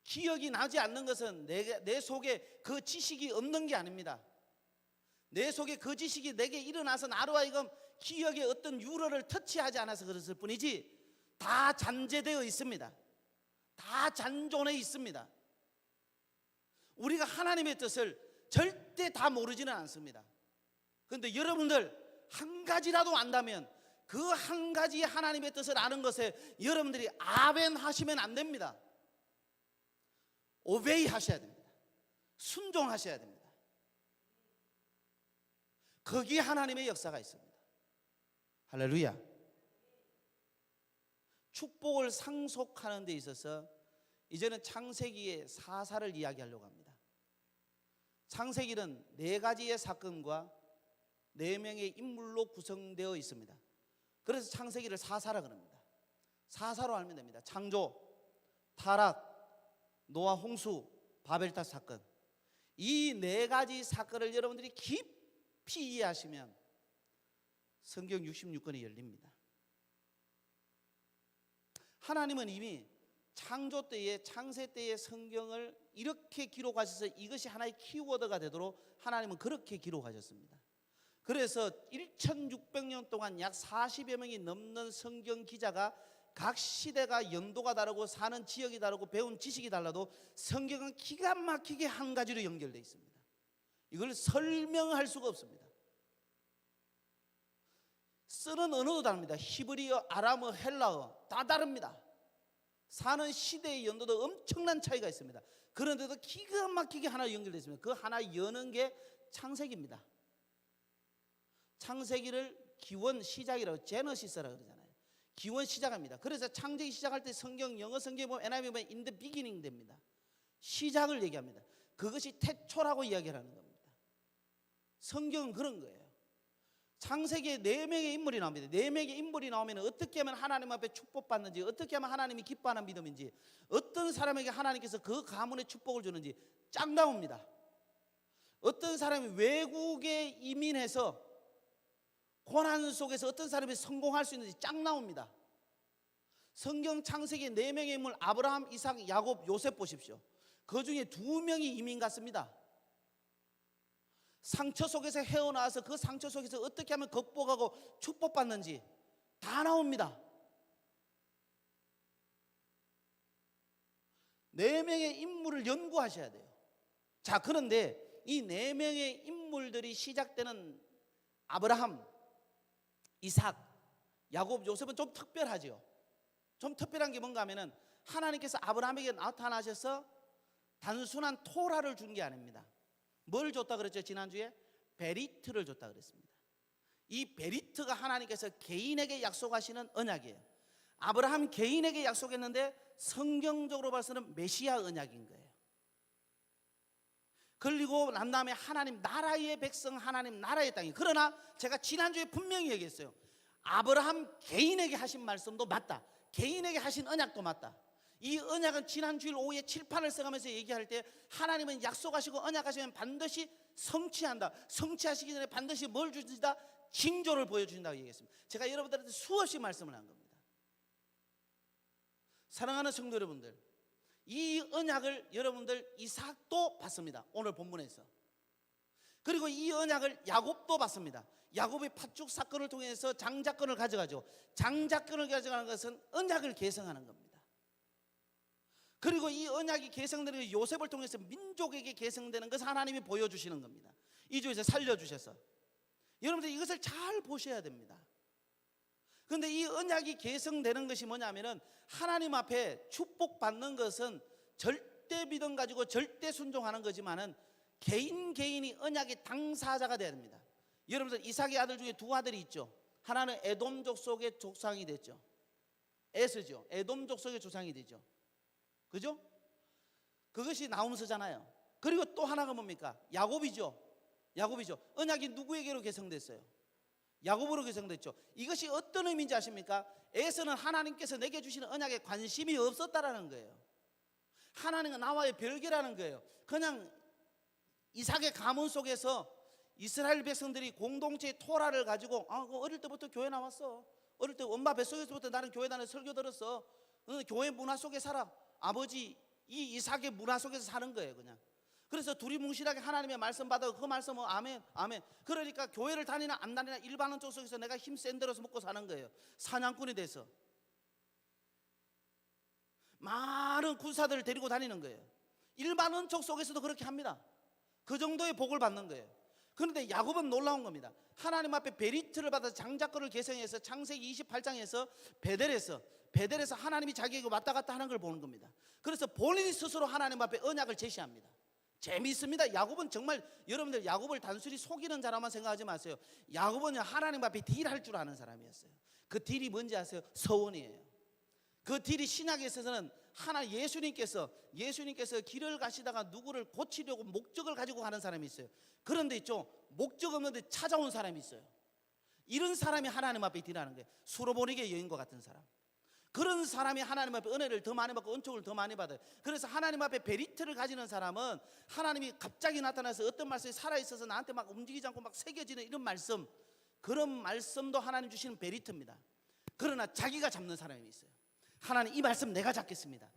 기억이 나지 않는 것은 내 속에 그 지식이 없는 게 아닙니다. 내 속에 그 지식이 내게 일어나서 나로 하여금 기억의 어떤 유로를 터치하지 않아서 그랬을 뿐이지 다 잔재되어 있습니다. 다 잔존해 있습니다. 우리가 하나님의 뜻을 절대 다 모르지는 않습니다. 그런데 여러분들 한 가지라도 안다면 그 한 가지 하나님의 뜻을 아는 것에 여러분들이 아멘 하시면 안 됩니다. 오베이 하셔야 됩니다. 순종하셔야 됩니다. 거기에 하나님의 역사가 있습니다. 할렐루야. 축복을 상속하는 데 있어서 이제는 창세기의 사사를 이야기하려고 합니다. 창세기는 4가지의 사건과 4명의 인물로 구성되어 있습니다. 그래서 창세기를 사사라 그럽니다. 사사로 알면 됩니다. 창조, 타락, 노아 홍수, 바벨탑 사건. 이 4가지 사건을 여러분들이 깊이 이해하시면 성경 66권이 열립니다. 하나님은 이미 창조 때에, 창세 때의 성경을 이렇게 기록하셔서 이것이 하나의 키워드가 되도록 하나님은 그렇게 기록하셨습니다. 그래서 1600년 동안 약 40여 명이 넘는 성경 기자가 각 시대가 연도가 다르고 사는 지역이 다르고 배운 지식이 달라도 성경은 기가 막히게 한 가지로 연결되어 있습니다. 이걸 설명할 수가 없습니다. 쓰는 언어도 다릅니다. 히브리어, 아람어, 헬라어 다 다릅니다. 사는 시대의 연도도 엄청난 차이가 있습니다. 그런데도 기가 막히게 하나 연결되어 있습니다. 그 하나 여는 게 창세기입니다. 창세기를 기원 시작이라고 제너시스라고 그러잖아요. 기원 시작합니다. 그래서 창세기 시작할 때 성경 영어 성경에 보면 NIV 보면 in the beginning 됩니다. 시작을 얘기합니다. 그것이 태초라고 이야기하는 겁니다. 성경은 그런 거예요. 창세기에 4명의 인물이 나옵니다. 4명의 인물이 나오면 어떻게 하면 하나님 앞에 축복받는지, 어떻게 하면 하나님이 기뻐하는 믿음인지, 어떤 사람에게 하나님께서 그 가문의 축복을 주는지 쫙 나옵니다. 어떤 사람이 외국에 이민해서 고난 속에서 어떤 사람이 성공할 수 있는지 쫙 나옵니다. 성경 창세기 4명의 인물 아브라함, 이삭, 야곱, 요셉 보십시오. 그 중에 2명이 이민 갔습니다. 상처 속에서 헤어나와서 그 상처 속에서 어떻게 하면 극복하고 축복받는지 다 나옵니다. 4명의 인물을 연구하셔야 돼요. 자, 그런데 이 4명의 인물들이 시작되는 아브라함, 이삭, 야곱, 요셉은 좀 특별하죠. 좀 특별한 게 뭔가 하면은 하나님께서 아브라함에게 나타나셔서 단순한 토라를 준 게 아닙니다. 뭘 줬다 그랬죠? 지난주에 베리트를 줬다 그랬습니다. 이 베리트가 하나님께서 개인에게 약속하시는 언약이에요. 아브라함 개인에게 약속했는데 성경적으로 봐서는 메시아 언약인 거예요. 그리고 난 다음에 하나님 나라의 백성, 하나님 나라의 땅이. 그러나 제가 지난주에 분명히 얘기했어요. 아브라함 개인에게 하신 말씀도 맞다. 개인에게 하신 언약도 맞다. 이 언약은 지난 주일 오후에 칠판을 써가면서 얘기할 때 하나님은 약속하시고 언약하시면 반드시 성취한다. 성취하시기 전에 반드시 뭘 주신다? 징조를 보여주신다고 얘기했습니다. 제가 여러분들한테 수없이 말씀을 한 겁니다. 사랑하는 성도 여러분들, 이 언약을 여러분들 이삭도 받습니다. 오늘 본문에서. 그리고 이 언약을 야곱도 받습니다. 야곱의 팥죽 사건을 통해서 장자권을 가져가죠. 장자권을 가져가는 것은 언약을 계승하는 겁니다. 그리고 이 언약이 계승되는 요셉을 통해서 민족에게 계승되는 것을 하나님이 보여주시는 겁니다. 이 주에서 살려주셔서 여러분들 이것을 잘 보셔야 됩니다. 그런데 이 언약이 계승되는 것이 뭐냐면은 하나님 앞에 축복받는 것은 절대 믿음 가지고 절대 순종하는 거지만은 개인이 언약의 당사자가 돼야 됩니다. 여러분들 이삭의 아들 중에 2 아들이 있죠. 하나는 에돔족 속의 조상이 됐죠. 에스죠. 에돔족 속의 조상이 되죠. 그죠? 그것이 나홈스잖아요. 그리고 또 하나가 뭡니까? 야곱이죠. 언약이 누구에게로 계승됐어요? 야곱으로 계승됐죠. 이것이 어떤 의미인지 아십니까? 에서는 하나님께서 내게 주시는 언약에 관심이 없었다라는 거예요. 하나님은 나와의 별개라는 거예요. 그냥 이삭의 가문 속에서 이스라엘 백성들이 공동체의 토라를 가지고 어릴 때부터 교회 나왔어. 어릴 때 엄마 뱃속에서부터 나는 교회 다녀 설교 들었어. 교회 문화 속에 살아. 아버지 이 이삭의 문화 속에서 사는 거예요, 그냥. 그래서 두리뭉실하게 하나님의 말씀 받아고 그 말씀은 아멘, 아멘. 그러니까 교회를 다니나 안 다니나 일반론적 속에서 내가 힘 센 대로서 먹고 사는 거예요. 사냥꾼이 돼서 많은 군사들을 데리고 다니는 거예요. 일반론적 속에서도 그렇게 합니다. 그 정도의 복을 받는 거예요. 그런데 야곱은 놀라운 겁니다. 하나님 앞에 베리트를 받아서 장자권을 계승해서 창세기 28장에서 베델에서 하나님이 자기에게 왔다 갔다 하는 걸 보는 겁니다. 그래서 본인이 스스로 하나님 앞에 언약을 제시합니다. 재미있습니다. 야곱은 정말, 여러분들 야곱을 단순히 속이는 자라만 생각하지 마세요. 야곱은 하나님 앞에 딜할 줄 아는 사람이었어요. 그 딜이 뭔지 아세요? 서원이에요. 그 딜이 신약에 있어서는 예수님께서 길을 가시다가 누구를 고치려고 목적을 가지고 가는 사람이 있어요. 그런데 있죠, 목적 없는데 찾아온 사람이 있어요. 이런 사람이 하나님 앞에 딜하는 거예요. 수로보니게 여인과 같은 사람. 그런 사람이 하나님 앞에 은혜를 더 많이 받고 은총을 더 많이 받아요. 그래서 하나님 앞에 베리트를 가지는 사람은 하나님이 갑자기 나타나서 어떤 말씀이 살아있어서 나한테 막 움직이지 않고 막 새겨지는 이런 말씀, 그런 말씀도 하나님 주시는 베리트입니다. 그러나 자기가 잡는 사람이 있어요. 하나님, 이 말씀 내가 잡겠습니다.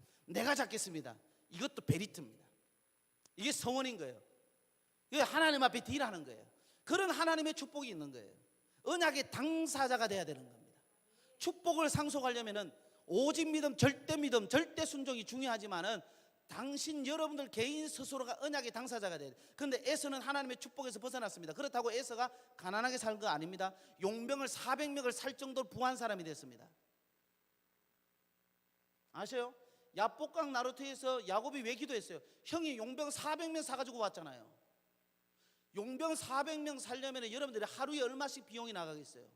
이것도 베리트입니다. 이게 성원인 거예요. 이게 하나님 앞에 딜하는 거예요. 그런 하나님의 축복이 있는 거예요. 언약의 당사자가 돼야 되는 겁니다. 축복을 상속하려면은 오직 믿음, 절대 순종이 중요하지만은 당신 여러분들 개인 스스로가 언약의 당사자가 돼야 돼요. 그런데 에서는 하나님의 축복에서 벗어났습니다. 그렇다고 에서가 가난하게 살 거 아닙니다. 용병을 400명을 살 정도로 부한 사람이 됐습니다. 아세요? 야복강 나루토에서 야곱이 왜 기도했어요? 형이 용병 400명 사가지고 왔잖아요. 용병 400명 살려면 여러분들이 하루에 얼마씩 비용이 나가겠어요?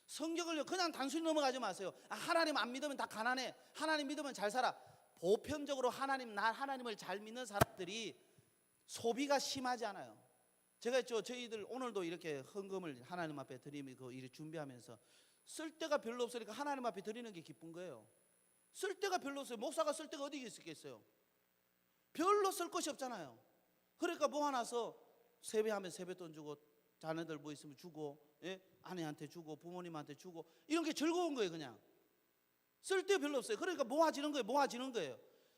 성경을 그냥 단순히 넘어가지 마세요. 하나님 안 믿으면 다 가난해, 하나님 믿으면 잘 살아. 보편적으로 하나님을 잘 믿는 사람들이 소비가 심하지 않아요. 제가 했죠, 저희들 오늘도 이렇게 헌금을 하나님 앞에 드리면 그 일을 준비하면서 쓸 데가 별로 없으니까 하나님 앞에 드리는 게 기쁜 거예요. 쓸 데가 별로 없어요. 목사가 쓸 데가 어디 있겠어요? 별로 쓸 것이 없잖아요. 그러니까 모아놔서 세배하면 세뱃돈 주고, 자녀들 뭐 있으면 주고, 예? 아내한테 주고, 부모님한테 주고, 이런 게 즐거운 거예요. 그냥 쓸 데 별로 없어요. 그러니까 모아지는 거예요.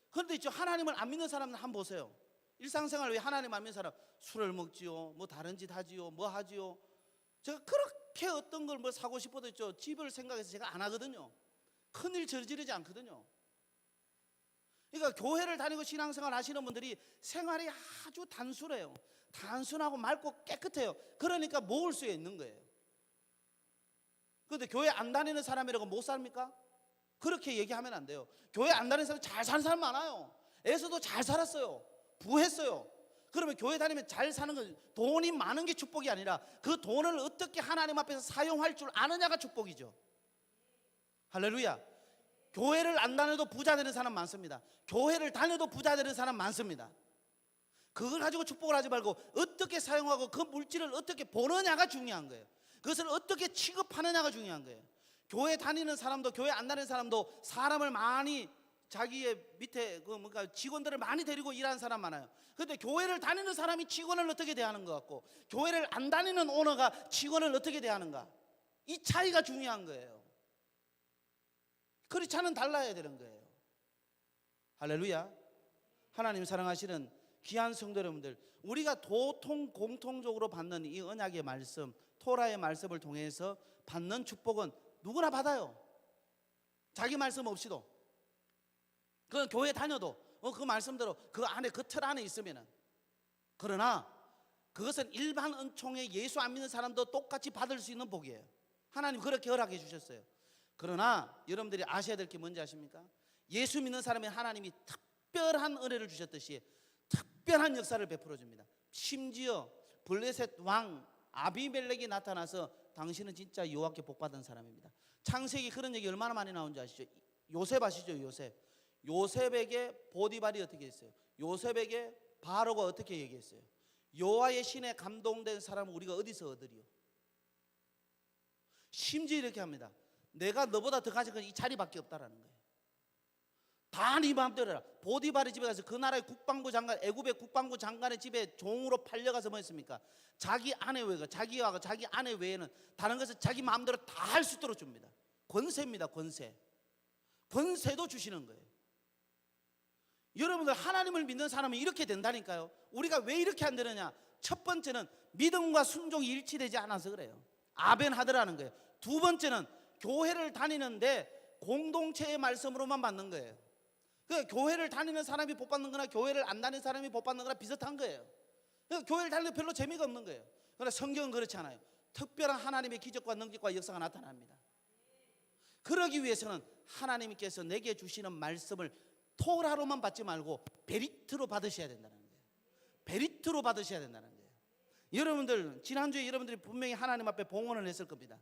그런데 있죠, 하나님을 안 믿는 사람은 한번 보세요. 일상생활 왜 하나님 안 믿는 사람 술을 먹지요, 뭐 다른 짓 하지요, 뭐 하지요. 제가 그렇게 어떤 걸 뭐 사고 싶어도 있죠, 집을 생각해서 제가 안 하거든요. 큰일 저지르지 않거든요. 그러니까 교회를 다니고 신앙생활 하시는 분들이 생활이 아주 단순해요. 단순하고 맑고 깨끗해요. 그러니까 모을 수 있는 거예요. 그런데 교회 안 다니는 사람이라고 못 삽니까? 그렇게 얘기하면 안 돼요. 교회 안 다니는 사람 잘 사는 사람 많아요. 에서도 잘 살았어요. 부했어요. 그러면 교회 다니면 잘 사는 건 돈이 많은 게 축복이 아니라 그 돈을 어떻게 하나님 앞에서 사용할 줄 아느냐가 축복이죠. 할렐루야. 교회를 안 다녀도 부자 되는 사람 많습니다. 교회를 다녀도 부자 되는 사람 많습니다. 그걸 가지고 축복을 하지 말고 어떻게 사용하고 그 물질을 어떻게 보느냐가 중요한 거예요. 그것을 어떻게 취급하느냐가 중요한 거예요. 교회 다니는 사람도 교회 안 다니는 사람도 사람을 많이, 자기의 밑에 직원들을 많이 데리고 일하는 사람 많아요. 그런데 교회를 다니는 사람이 직원을 어떻게 대하는 것 같고 교회를 안 다니는 오너가 직원을 어떻게 대하는가, 이 차이가 중요한 거예요. 크리스찬은 달라야 되는 거예요. 할렐루야. 하나님 사랑하시는 귀한 성도 여러분들, 우리가 공통적으로 받는 이 언약의 말씀, 토라의 말씀을 통해서 받는 축복은 누구나 받아요. 자기 말씀 없이도. 그 교회 다녀도 그 말씀대로 그 안에, 그 틀 안에 있으면은. 그러나 그것은 일반 은총에 예수 안 믿는 사람도 똑같이 받을 수 있는 복이에요. 하나님 그렇게 허락해 주셨어요. 그러나 여러분들이 아셔야 될 게 뭔지 아십니까? 예수 믿는 사람이 하나님이 특별한 은혜를 주셨듯이 특별한 역사를 베풀어 줍니다. 심지어 블레셋 왕 아비멜렉이 나타나서 당신은 진짜 여호와께 복받은 사람입니다. 창세기 그런 얘기 얼마나 많이 나온지 아시죠? 요셉 아시죠? 요셉에게 보디발이 어떻게 했어요? 요셉에게 바로가 어떻게 얘기했어요? 여호와의 신에 감동된 사람은 우리가 어디서 얻으리요? 심지어 이렇게 합니다. 내가 너보다 더 가진 건 이 자리밖에 없다라는 거예요. 다 네 마음대로 해라. 보디발의 집에 가서 그 나라의 국방부 장관, 애굽의 국방부 장관의 집에 종으로 팔려가서 뭐 했습니까? 자기 아내 외가, 자기와 자기 아내 외에는 다른 것을 자기 마음대로 다 할 수 있도록 줍니다. 권세입니다. 권세도 주시는 거예요. 여러분들 하나님을 믿는 사람은 이렇게 된다니까요. 우리가 왜 이렇게 안 되느냐? 첫 번째는 믿음과 순종이 일치되지 않아서 그래요. 아벤하드라는 거예요. 두 번째는 교회를 다니는데 공동체의 말씀으로만 받는 거예요. 그러니까 교회를 다니는 사람이 복 받는 거나 교회를 안 다니는 사람이 복 받는 거나 비슷한 거예요. 그러니까 교회를 다니는 별로 재미가 없는 거예요. 그러나 성경은 그렇지 않아요. 특별한 하나님의 기적과 능력과 역사가 나타납니다. 그러기 위해서는 하나님께서 내게 주시는 말씀을 토라로만 받지 말고 베리트로 받으셔야 된다는 거예요. 베리트로 받으셔야 된다는 거예요. 여러분들 지난주에 여러분들이 분명히 하나님 앞에 봉헌을 했을 겁니다.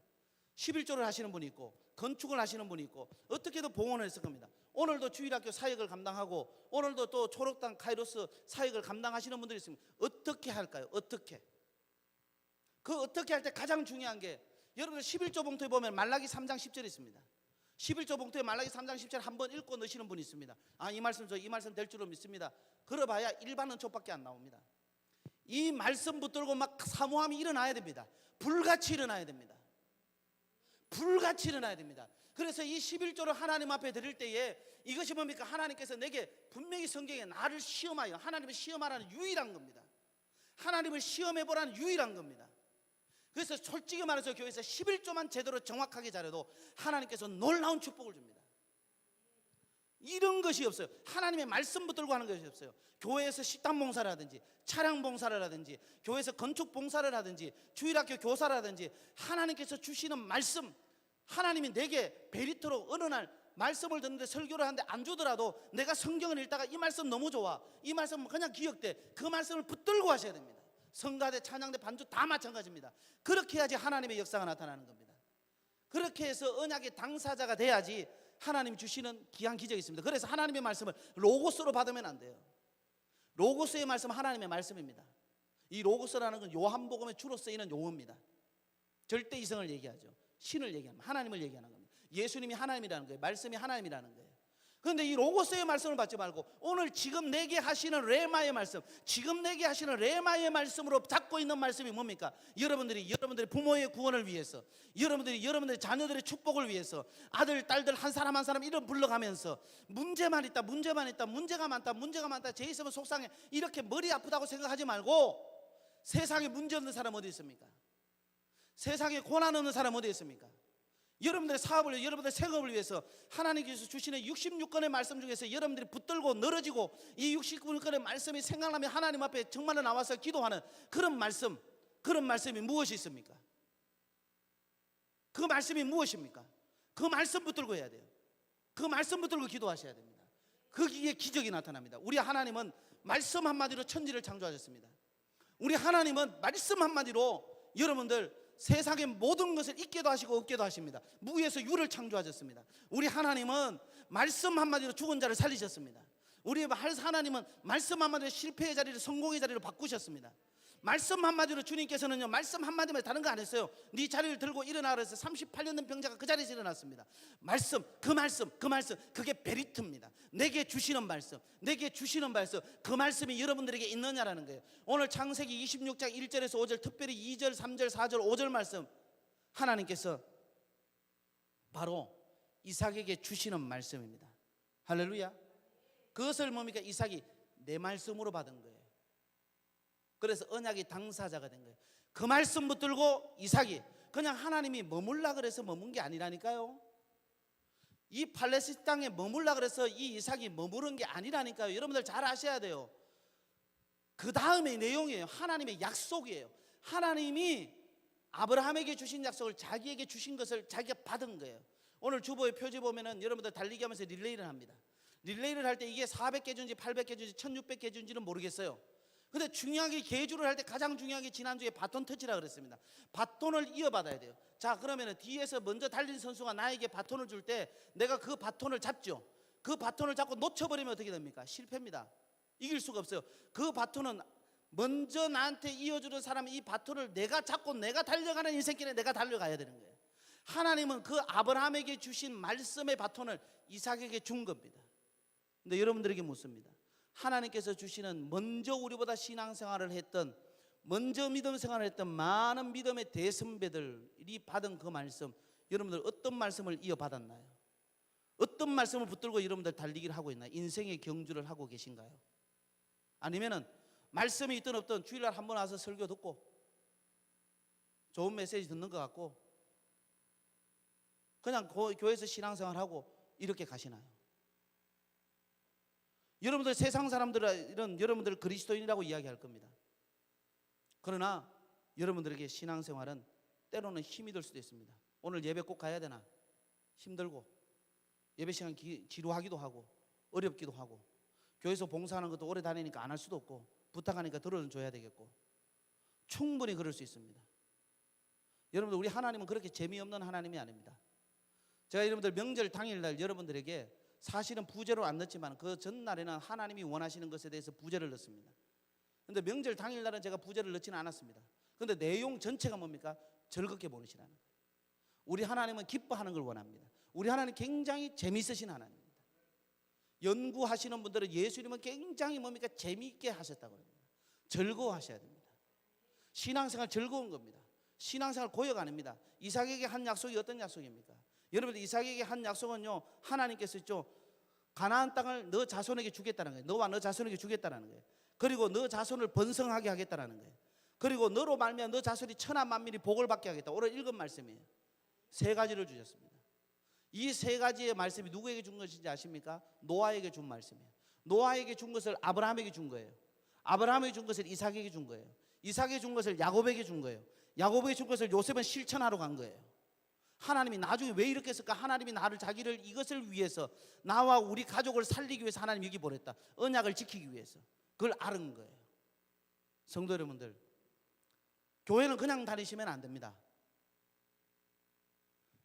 11조를 하시는 분이 있고 건축을 하시는 분이 있고 어떻게든 봉헌을 했을 겁니다. 오늘도 주일학교 사역을 감당하고 오늘도 또 초록당 카이로스 사역을 감당하시는 분들이 있습니다. 어떻게 할까요? 어떻게? 그 어떻게 할 때 가장 중요한 게 여러분들 11조 봉투에 보면 말라기 3장 10절이 있습니다. 11조 봉투에 말라기 3장 10절 한번 읽고 넣으시는 분이 있습니다. 아, 이 말씀 될 줄로 믿습니다. 그러봐야 일반 은총밖에 안 나옵니다. 이 말씀 붙들고 막 사모함이 일어나야 됩니다. 불같이 일어나야 됩니다. 불같이 일어나야 됩니다. 그래서 이 11조를 하나님 앞에 드릴 때에 이것이 뭡니까? 하나님께서 내게 분명히 성경에 나를 시험하여 하나님을 시험하라는 유일한 겁니다. 하나님을 시험해보라는 유일한 겁니다. 그래서 솔직히 말해서 교회에서 11조만 제대로 정확하게 잘해도 하나님께서 놀라운 축복을 줍니다. 이런 것이 없어요. 하나님의 말씀 붙들고 하는 것이 없어요. 교회에서 식당 봉사를 하든지 차량 봉사를 하든지 교회에서 건축 봉사를 하든지 주일학교 교사를 하든지 하나님께서 주시는 말씀, 하나님이 내게 베리토로 어느 날 말씀을 듣는데 설교를 하는데 안 주더라도 내가 성경을 읽다가 이 말씀 너무 좋아, 이 말씀 그냥 기억돼, 그 말씀을 붙들고 하셔야 됩니다. 성가대, 찬양대, 반주 다 마찬가지입니다. 그렇게 해야지 하나님의 역사가 나타나는 겁니다. 그렇게 해서 언약의 당사자가 돼야지 하나님 주시는 귀한 기적이 있습니다. 그래서 하나님의 말씀을 로고스로 받으면 안 돼요. 로고스의 말씀은 하나님의 말씀입니다. 이 로고스라는 건 요한복음에 주로 쓰이는 용어입니다. 절대 이성을 얘기하죠. 신을 얘기하는, 하나님을 얘기하는 겁니다. 예수님이 하나님이라는 거예요. 말씀이 하나님이라는 거예요. 그런데 이 로고스의 말씀을 받지 말고 오늘 지금 내게 하시는 레마의 말씀, 지금 내게 하시는 레마의 말씀으로 잡고 있는 말씀이 뭡니까? 여러분들의 부모의 구원을 위해서, 여러분들의 자녀들의 축복을 위해서 아들, 딸들 한 사람 한 사람 이름 불러가면서 문제가 많다, 제 있으면 속상해, 이렇게 머리 아프다고 생각하지 말고 세상에 문제 없는 사람 어디 있습니까? 세상에 고난 없는 사람 어디 있습니까? 여러분들의 사업을, 여러분들의 생업을 위해서 하나님께서 주시는 66권의 말씀 중에서 여러분들이 붙들고 늘어지고 이 66권의 말씀이 생각나면 하나님 앞에 정말로 나와서 기도하는 그런 말씀이 무엇이 있습니까? 그 말씀이 무엇입니까? 그 말씀 붙들고 해야 돼요. 그 말씀 붙들고 기도하셔야 됩니다. 거기에 기적이 나타납니다. 우리 하나님은 말씀 한마디로 천지를 창조하셨습니다. 우리 하나님은 말씀 한마디로 여러분들 세상의 모든 것을 있게도 하시고 없게도 하십니다. 무에서 유를 창조하셨습니다. 우리 하나님은 말씀 한마디로 죽은 자를 살리셨습니다. 우리 하나님은 말씀 한마디로 실패의 자리를 성공의 자리로 바꾸셨습니다. 말씀 한마디로 주님께서는요, 말씀 한마디만 다른 거 안 했어요. 네 자리를 들고 일어나라 그래서 38년 된 병자가 그 자리에서 일어났습니다. 그 말씀 그게 베리트입니다. 내게 주시는 말씀, 그 말씀이 여러분들에게 있느냐라는 거예요. 오늘 창세기 26장 1절에서 5절, 특별히 2절, 3절, 4절, 5절 말씀, 하나님께서 바로 이삭에게 주시는 말씀입니다. 할렐루야. 그것을 뭡니까? 이삭이 내 말씀으로 받은 거예요. 그래서 언약의 당사자가 된 거예요. 그 말씀 붙들고 이삭이 그냥 하나님이 머물라 그래서 머문 게 아니라니까요. 이 팔레스타인 땅에 머물라 그래서 이 이삭이 머무른 게 아니라니까요. 여러분들 잘 아셔야 돼요. 그 다음의 내용이에요. 하나님의 약속이에요. 하나님이 아브라함에게 주신 약속을 자기에게 주신 것을 자기가 받은 거예요. 오늘 주보의 표지 보면은 여러분들 달리기 하면서 릴레이를 합니다. 릴레이를 할 때 이게 400개 준지 800개 준지 1600개 준지는 모르겠어요. 근데 중요하게 계주를 할 때 가장 중요한 게 지난주에 바톤 터치라 그랬습니다. 바톤을 이어받아야 돼요. 자, 그러면 뒤에서 먼저 달린 선수가 나에게 바톤을 줄 때 내가 그 바톤을 잡죠. 그 바톤을 잡고 놓쳐버리면 어떻게 됩니까? 실패입니다. 이길 수가 없어요. 그 바톤은 먼저 나한테 이어주는 사람이 이 바톤을 내가 잡고 내가 달려가는 인생길에 내가 달려가야 되는 거예요. 하나님은 그 아브라함에게 주신 말씀의 바톤을 이삭에게 준 겁니다. 근데 여러분들에게 묻습니다. 하나님께서 주시는 먼저 우리보다 신앙생활을 했던, 먼저 믿음 생활을 했던 많은 믿음의 대선배들이 받은 그 말씀, 여러분들 어떤 말씀을 이어받았나요? 어떤 말씀을 붙들고 여러분들 달리기를 하고 있나요? 인생의 경주를 하고 계신가요? 아니면은 말씀이 있든 없든 주일날 한 번 와서 설교 듣고 좋은 메시지 듣는 것 같고 그냥 교회에서 신앙생활하고 이렇게 가시나요? 여러분들 세상 사람들은 여러분들 그리스도인이라고 이야기할 겁니다. 그러나 여러분들에게 신앙생활은 때로는 힘이 들 수도 있습니다. 오늘 예배 꼭 가야 되나? 힘들고 예배 시간 지루하기도 하고 어렵기도 하고 교회에서 봉사하는 것도 오래 다니니까 안 할 수도 없고 부탁하니까 들어줘야 되겠고 충분히 그럴 수 있습니다. 여러분들 우리 하나님은 그렇게 재미없는 하나님이 아닙니다. 제가 여러분들 명절 당일날 여러분들에게 사실은 부제로 안 넣었지만 그 전날에는 하나님이 원하시는 것에 대해서 부제를 넣습니다. 그런데 명절 당일날은 제가 부제를 넣지는 않았습니다. 그런데 내용 전체가 뭡니까? 즐겁게 보내시라는 거예요. 우리 하나님은 기뻐하는 걸 원합니다. 우리 하나님 굉장히 재미있으신 하나님입니다. 연구하시는 분들은 예수님은 굉장히 뭡니까? 재미있게 하셨다고 합니다. 즐거워하셔야 됩니다. 신앙생활 즐거운 겁니다. 신앙생활 고역 아닙니다. 이삭에게 한 약속이 어떤 약속입니까? 여러분들 이삭에게 한 약속은요, 하나님께서 있죠, 가나안 땅을 너 자손에게 주겠다는 거예요. 너와 너 자손에게 주겠다는 거예요. 그리고 너 자손을 번성하게 하겠다는 거예요. 그리고 너로 말미암아 너 자손이 천하 만민이 복을 받게 하겠다. 오늘 읽은 말씀이에요. 세 가지를 주셨습니다. 이 세 가지의 말씀이 누구에게 준 것인지 아십니까? 노아에게 준 말씀이에요. 노아에게 준 것을 아브라함에게 준 거예요. 아브라함에게 준 것을 이삭에게 준 거예요. 이삭에게 준 것을 야곱에게 준 거예요. 야곱에게 준 것을 요셉은 실천하러 간 거예요. 하나님이 나중에 왜 이렇게 했을까? 하나님이 나를 자기를 이것을 위해서 나와 우리 가족을 살리기 위해서 하나님 여기 보냈다. 언약을 지키기 위해서. 그걸 아는 거예요. 성도 여러분들, 교회는 그냥 다니시면 안 됩니다.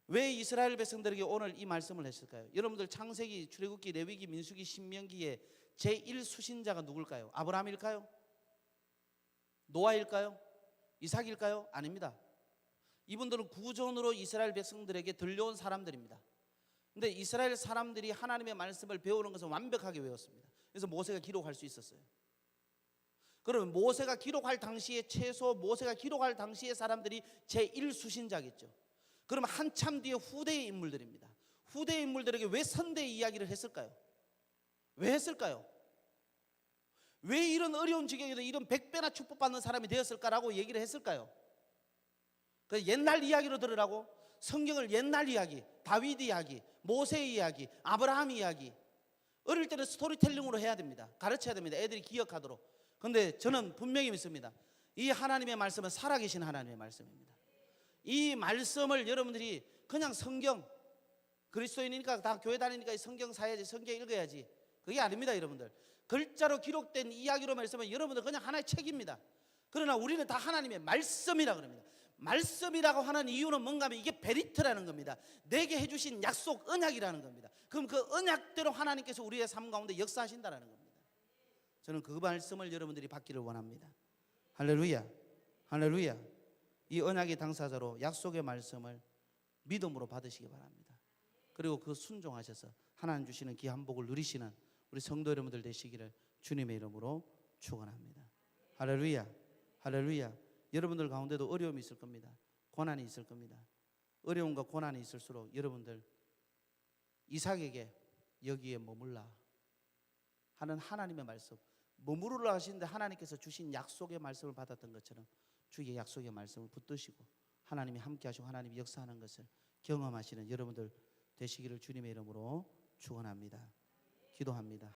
왜 이스라엘 백성들에게 오늘 이 말씀을 했을까요? 여러분들 창세기, 출애굽기, 레위기, 민수기, 신명기의 제1수신자가 누굴까요? 아브라함일까요? 노아일까요? 이삭일까요? 아닙니다. 이분들은 구전으로 이스라엘 백성들에게 들려온 사람들입니다. 근데 이스라엘 사람들이 하나님의 말씀을 배우는 것은 완벽하게 외웠습니다. 그래서 모세가 기록할 수 있었어요. 그러면 모세가 기록할 당시에 최소 모세가 기록할 당시의 사람들이 제1수신자겠죠. 그러면 한참 뒤에 후대의 인물들입니다. 후대의 인물들에게 왜 선대의 이야기를 했을까요? 왜 했을까요? 왜 이런 어려운 지경에도 이런 100배나 축복받는 사람이 되었을까라고 얘기를 했을까요? 그 옛날 이야기로 들으라고. 성경을 옛날 이야기, 다윗 이야기, 모세 이야기, 아브라함 이야기. 어릴 때는 스토리텔링으로 해야 됩니다. 가르쳐야 됩니다. 애들이 기억하도록. 그런데 저는 분명히 믿습니다. 이 하나님의 말씀은 살아계신 하나님의 말씀입니다. 이 말씀을 여러분들이 그냥 성경, 그리스도인이니까 다 교회 다니니까 성경 사야지, 성경 읽어야지, 그게 아닙니다. 여러분들 글자로 기록된 이야기로 말씀은 여러분들 그냥 하나의 책입니다. 그러나 우리는 다 하나님의 말씀이라 그럽니다. 말씀이라고 하는 이유는 뭔가 하면 이게 베리트라는 겁니다. 내게 해주신 약속, 언약이라는 겁니다. 그럼 그 언약대로 하나님께서 우리의 삶 가운데 역사하신다는 겁니다. 저는 그 말씀을 여러분들이 받기를 원합니다. 할렐루야, 할렐루야. 이 언약의 당사자로 약속의 말씀을 믿음으로 받으시기 바랍니다. 그리고 그 순종하셔서 하나님 주시는 귀한 복을 누리시는 우리 성도 여러분들 되시기를 주님의 이름으로 축원합니다. 할렐루야, 할렐루야. 여러분들 가운데도 어려움이 있을 겁니다. 고난이 있을 겁니다. 어려움과 고난이 있을수록 여러분들 이삭에게 여기에 머물라 하는 하나님의 말씀, 머무르라 하시는데 하나님께서 주신 약속의 말씀을 받았던 것처럼 주의 약속의 말씀을 붙드시고 하나님이 함께 하시고 하나님이 역사하는 것을 경험하시는 여러분들 되시기를 주님의 이름으로 축원합니다. 기도합니다.